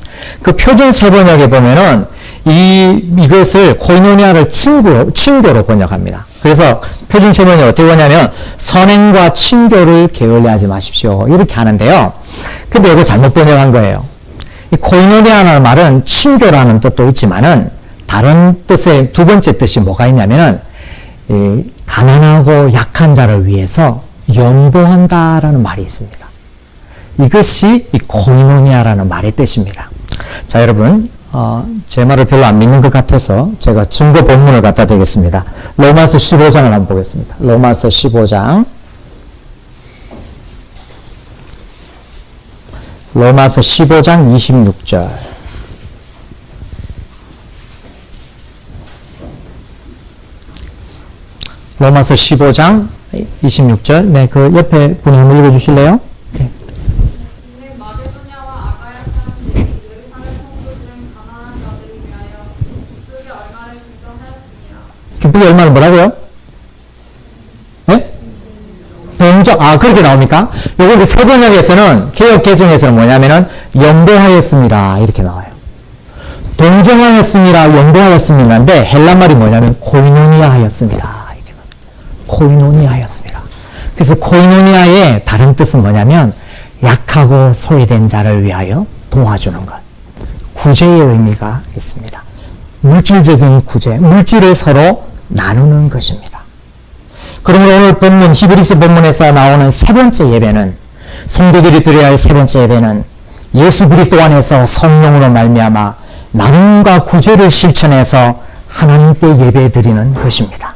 그 표준 세번역에 보면은 이것을 코이노니아를 친교로 번역합니다. 그래서 표준 세번역이 어떻게 보냐면 선행과 친교를 게을리하지 마십시오, 이렇게 하는데요. 근데 이거 잘못 번역한 거예요. 이 코이노니아라는 말은 친교라는 뜻도 있지만은 다른 뜻의 두 번째 뜻이 뭐가 있냐면은 이 가난하고 약한 자를 위해서 연보한다라는 말이 있습니다. 이것이 이 코이노니아라는 말의 뜻입니다. 자, 여러분, 제 말을 별로 안 믿는 것 같아서 제가 증거 본문을 갖다 드리겠습니다. 로마서 15장을 한번 보겠습니다. 로마서 15장. 로마서 15장 26절. 로마서 15장 26절. 네, 그 옆에 분이 한번 읽어주실래요? 네. 근데 마게도냐와 아가야 사람들이 예루살렘 성도들은 가난한 자들을 위하여 기쁘게 얼마를 긍정하였습니다. 기쁘게 얼마나 뭐라고요? 네? 동정, 그렇게 나옵니까? 요거 이제 세번역에서는, 개혁 개정에서는 뭐냐면은, 연보하였습니다. 이렇게 나와요. 동정하였습니다. 연보하였습니다인데, 헬라말이 뭐냐면, 코이노니아 하였습니다. 이렇게 나와요. 코이노니아 하였습니다. 그래서 코이노니아의 다른 뜻은 뭐냐면, 약하고 소외된 자를 위하여 도와주는 것. 구제의 의미가 있습니다. 물질적인 구제, 물질을 서로 나누는 것입니다. 그러므로 오늘 본문, 히브리서 본문에서 나오는 세 번째 예배는, 성도들이 드려야 할 세 번째 예배는 예수 그리스도 안에서 성령으로 말미암아 나눔과 구제를 실천해서 하나님께 예배드리는 것입니다.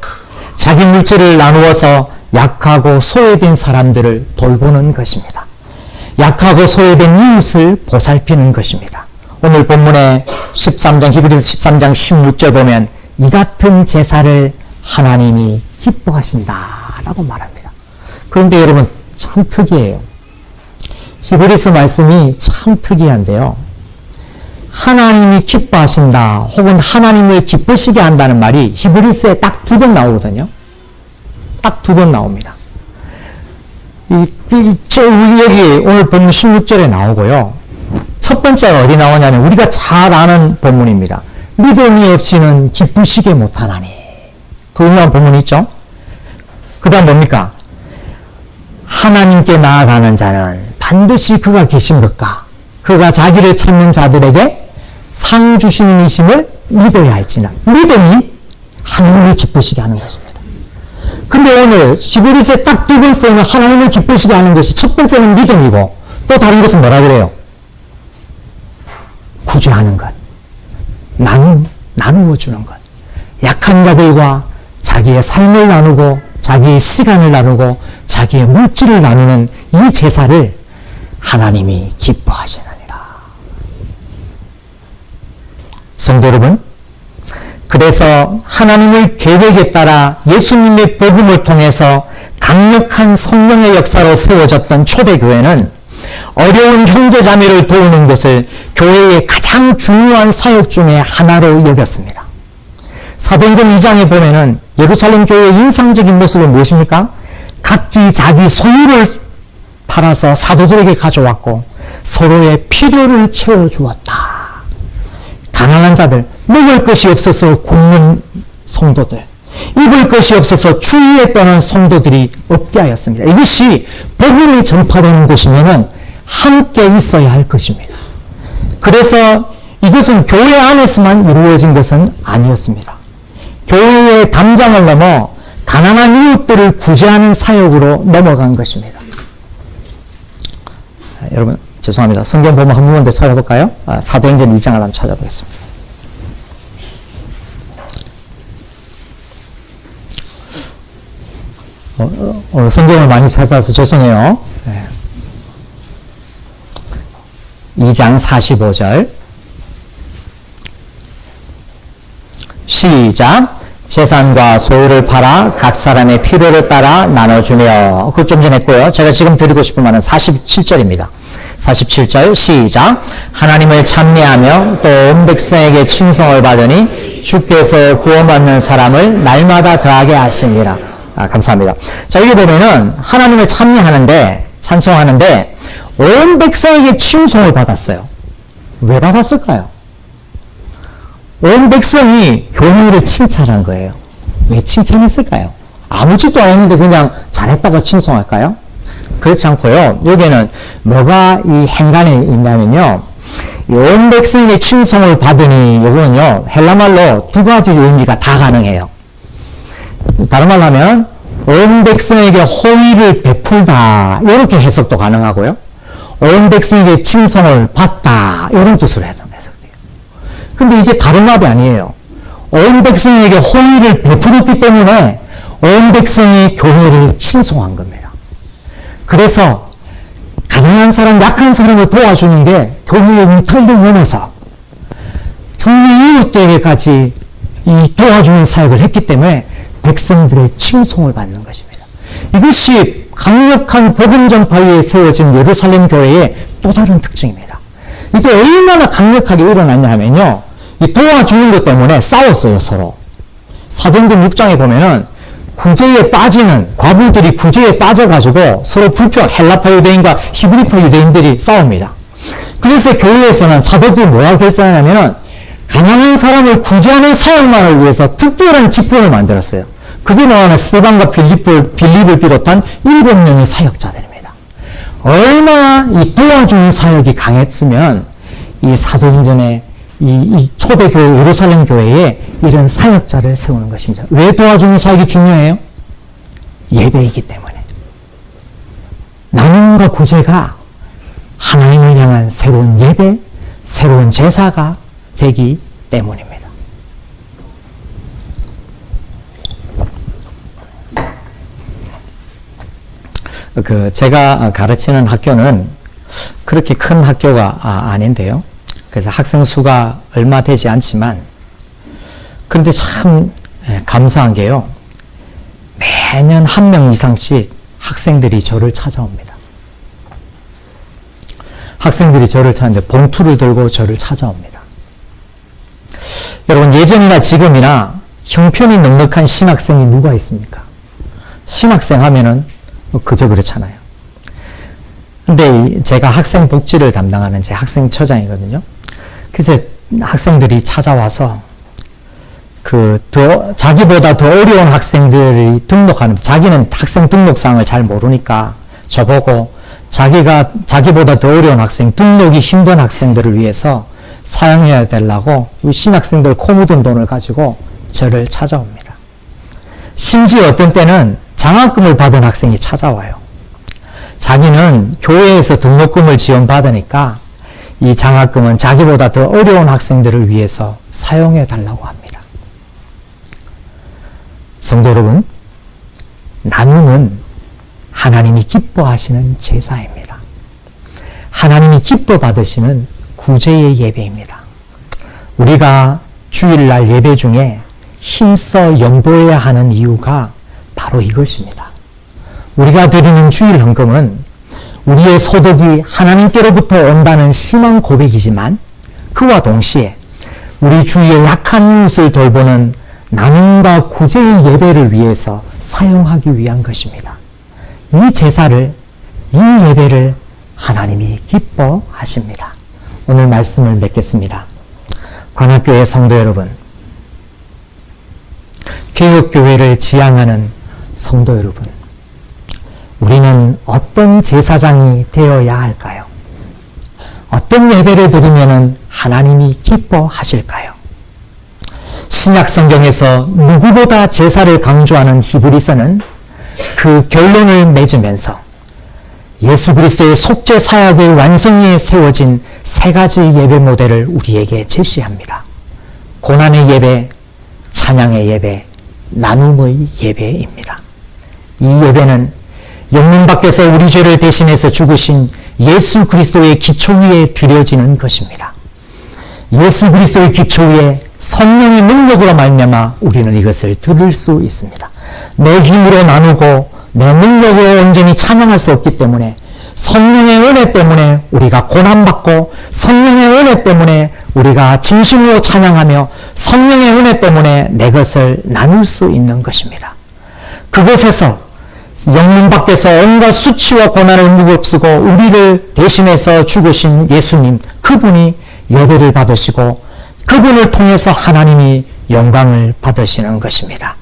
자기 물질을 나누어서 약하고 소외된 사람들을 돌보는 것입니다. 약하고 소외된 이웃을 보살피는 것입니다. 오늘 본문의 13장, 히브리서 13장 16절 보면 이 같은 제사를 하나님이 기뻐하신다라고 말합니다. 그런데 여러분 참 특이해요. 히브리서 말씀이 참 특이한데요. 하나님이 기뻐하신다 혹은 하나님을 기쁘시게 한다는 말이 히브리서에 딱 2번 나오거든요. 딱 2번 나옵니다. 여기 오늘 본문 16절에 나오고요. 첫 번째가 어디 나오냐면 우리가 잘 아는 본문입니다. 믿음이 없이는 기쁘시게 못하나니. 그 유명한 본문이 있죠. 그 다음 뭡니까? 하나님께 나아가는 자는 반드시 그가 계신 것과 그가 자기를 찾는 자들에게 상 주시는 이심을 믿어야 할지나. 믿음이 하나님을 기쁘시게 하는 것입니다. 근데 오늘 히브리서에 딱 2번 쓰이는 하나님을 기쁘시게 하는 것이 첫 번째는 믿음이고 또 다른 것은 뭐라 그래요? 구제하는 것. 나누어 주는 것. 약한 자들과 자기의 삶을 나누고 자기의 시간을 나누고 자기의 물질을 나누는 이 제사를 하나님이 기뻐하시느니라. 성도 여러분, 그래서 하나님의 계획에 따라 예수님의 복음을 통해서 강력한 성령의 역사로 세워졌던 초대교회는 어려운 형제자매를 도우는 것을 교회의 가장 중요한 사역 중에 하나로 여겼습니다. 사도행전 2장에 보면은 예루살렘 교회의 인상적인 모습은 무엇입니까? 각기 자기 소유를 팔아서 사도들에게 가져왔고 서로의 필요를 채워주었다. 가난한 자들, 먹을 것이 없어서 굶는 성도들, 입을 것이 없어서 추위에 떠는 성도들이 없게 하였습니다. 이것이 복음이 전파되는 곳이면은 함께 있어야 할 것입니다. 그래서 이것은 교회 안에서만 이루어진 것은 아니었습니다. 교회의 담장을 넘어 가난한 이웃들을 구제하는 사역으로 넘어간 것입니다. 여러분 죄송합니다. 성경 보면 한 번만 더 찾아볼까요? 사도행전 2장을 한번 찾아보겠습니다. 오늘 성경을 많이 찾아서 죄송해요. 2장 45절 시작. 재산과 소유를 팔아 각 사람의 필요를 따라 나눠주며. 그거 좀 전에 했고요. 제가 지금 드리고 싶은 말은 47절입니다. 47절 시작. 하나님을 찬미하며 또 온 백성에게 칭송을 받으니 주께서 구원받는 사람을 날마다 더하게 하시니라. 감사합니다. 자, 여기 보면은 하나님을 찬송하는데 온 백성에게 칭송을 받았어요. 왜 받았을까요? 온 백성이 교회를 칭찬한 거예요. 왜 칭찬했을까요? 아무 짓도 안 했는데 그냥 잘했다고 칭송할까요? 그렇지 않고요. 여기에는 뭐가 이 행간에 있냐면요. 온 백성에게 칭송을 받으니 이거는요 헬라말로 두 가지 의미가 다 가능해요. 다른 말로 하면 온 백성에게 호의를 베풀다 이렇게 해석도 가능하고요. 온 백성에게 칭송을 받다 이런 뜻으로 해석돼요. 근데 이게 다른 말이 아니에요. 온 백성에게 호의를 베풀었기 때문에 온 백성이 교회를 칭송한 겁니다. 그래서 가난한 사람, 약한 사람을 도와주는 게 교회의 위탈을 넘어서 주의 이웃에게까지 이 도와주는 사역을 했기 때문에 백성들의 칭송을 받는 것입니다. 이것이 강력한 복음 전파에 세워진 예루살렘 교회의 또 다른 특징입니다. 이게 얼마나 강력하게 일어났냐 하면요. 이 도와주는 것 때문에 싸웠어요, 서로. 사도행전 6장에 보면은 구제에 빠지는 과부들이 구제에 빠져가지고 서로 헬라파 유대인과 히브리파 유대인들이 싸웁니다. 그래서 교회에서는 사도들이 뭐라고 결정하냐면은 가난한 사람을 구제하는 사역만을 위해서 특별한 직분을 만들었어요. 그게 뭐냐면 스데반과 빌립을 비롯한 7명의 사역자들입니다. 얼마나 이 도와주는 사역이 강했으면 이 사도행전에 이 초대교회 예루살렘 교회에 이런 사역자를 세우는 것입니다. 왜 도와주는 사역이 중요해요? 예배이기 때문에. 나눔과 구제가 하나님을 향한 새로운 예배, 새로운 제사가 되기 때문입니다. 제가 가르치는 학교는 그렇게 큰 학교가 아닌데요. 그래서 학생 수가 얼마 되지 않지만, 그런데 참 감사한 게요. 매년 1명 이상씩 학생들이 저를 찾아옵니다. 학생들이 저를 찾는데 봉투를 들고 저를 찾아옵니다. 여러분, 예전이나 지금이나 형편이 넉넉한 신학생이 누가 있습니까? 신학생 하면은 그저 그렇잖아요. 근데 제가 학생 복지를 담당하는 제 학생처장이거든요. 그래서 학생들이 찾아와서 자기보다 더 어려운 학생들이 등록하는데, 자기는 학생 등록사항을 잘 모르니까 저보고 자기보다 더 어려운 학생, 등록이 힘든 학생들을 위해서 사용해야 되려고 신학생들 코 묻은 돈을 가지고 저를 찾아옵니다. 심지어 어떤 때는 장학금을 받은 학생이 찾아와요. 자기는 교회에서 등록금을 지원받으니까 이 장학금은 자기보다 더 어려운 학생들을 위해서 사용해 달라고 합니다. 성도 여러분, 나눔은 하나님이 기뻐하시는 제사입니다. 하나님이 기뻐 받으시는 구제의 예배입니다. 우리가 주일날 예배 중에 힘써 연보해야 하는 이유가 바로 이것입니다. 우리가 드리는 주일 헌금은 우리의 소득이 하나님께로부터 온다는 심한 고백이지만, 그와 동시에 우리 주위의 약한 이웃을 돌보는 나눔과 구제의 예배를 위해서 사용하기 위한 것입니다. 이 제사를, 이 예배를 하나님이 기뻐하십니다. 오늘 말씀을 맺겠습니다. 관악교회 성도 여러분, 개혁교회를 지향하는 성도 여러분, 우리는 어떤 제사장이 되어야 할까요? 어떤 예배를 드리면 하나님이 기뻐하실까요? 신약 성경에서 누구보다 제사를 강조하는 히브리서는 그 결론을 맺으면서 예수 그리스도의 속죄 사역의 완성에 세워진 3가지 예배 모델을 우리에게 제시합니다. 고난의 예배, 찬양의 예배, 나눔의 예배입니다. 이 예배는 영문 밖에서 우리 죄를 대신해서 죽으신 예수 그리스도의 기초 위에 드려지는 것입니다. 예수 그리스도의 기초 위에 성령의 능력으로 말미암아 우리는 이것을 들을 수 있습니다. 내 힘으로 나누고 내 능력으로 온전히 찬양할 수 없기 때문에, 성령의 은혜 때문에 우리가 고난받고, 성령의 은혜 때문에 우리가 진심으로 찬양하며, 성령의 은혜 때문에 내 것을 나눌 수 있는 것입니다. 그것에서 영문 밖에서 온갖 수치와 고난을 무겁쓰고 우리를 대신해서 죽으신 예수님, 그분이 예배를 받으시고 그분을 통해서 하나님이 영광을 받으시는 것입니다.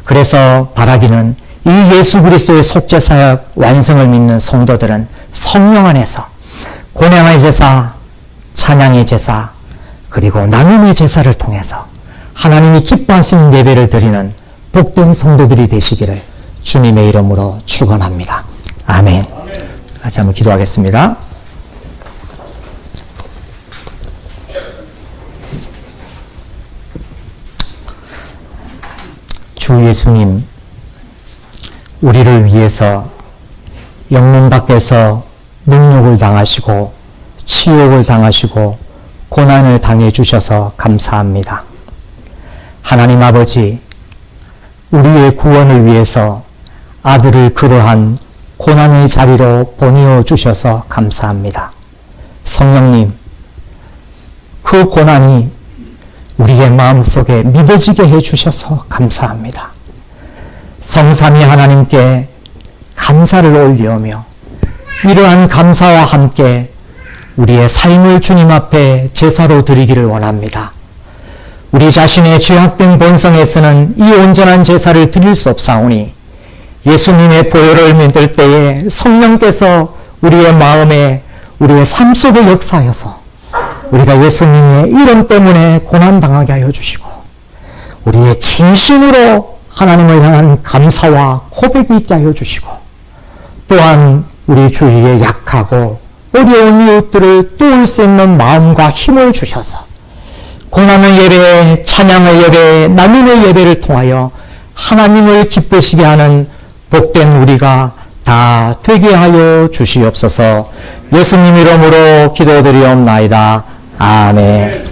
그래서 바라기는 이 예수 그리스도의 속죄 사역 완성을 믿는 성도들은 성령 안에서 고난의 제사, 찬양의 제사, 그리고 나눔의 제사를 통해서 하나님이 기뻐하시는 예배를 드리는 복된 성도들이 되시기를 주님의 이름으로 축원합니다. 아멘. 같이 한번 기도하겠습니다. 주 예수님, 우리를 위해서 영문 밖에서 능욕을 당하시고 치욕을 당하시고 고난을 당해 주셔서 감사합니다. 하나님 아버지, 우리의 구원을 위해서 아들을 그러한 고난의 자리로 보내어 주셔서 감사합니다. 성령님, 그 고난이 우리의 마음속에 믿어지게 해주셔서 감사합니다. 성삼위 하나님께 감사를 올리오며 이러한 감사와 함께 우리의 삶을 주님 앞에 제사로 드리기를 원합니다. 우리 자신의 죄악된 본성에서는 이 온전한 제사를 드릴 수 없사오니 예수님의 보혈을 믿을 때에 성령께서 우리의 마음에 우리의 삶 속에 역사하여서 우리가 예수님의 이름 때문에 고난당하게 하여 주시고 우리의 진심으로 하나님을 향한 감사와 고백이 있게 하여 주시고 또한 우리 주위에 약하고 어려운 이웃들을 도울 수 있는 마음과 힘을 주셔서 고난의 예배, 찬양의 예배, 나눔의 예배를 통하여 하나님을 기쁘시게 하는 복된 우리가 다 되게 하여 주시옵소서. 예수님 이름으로 기도드리옵나이다. 아멘.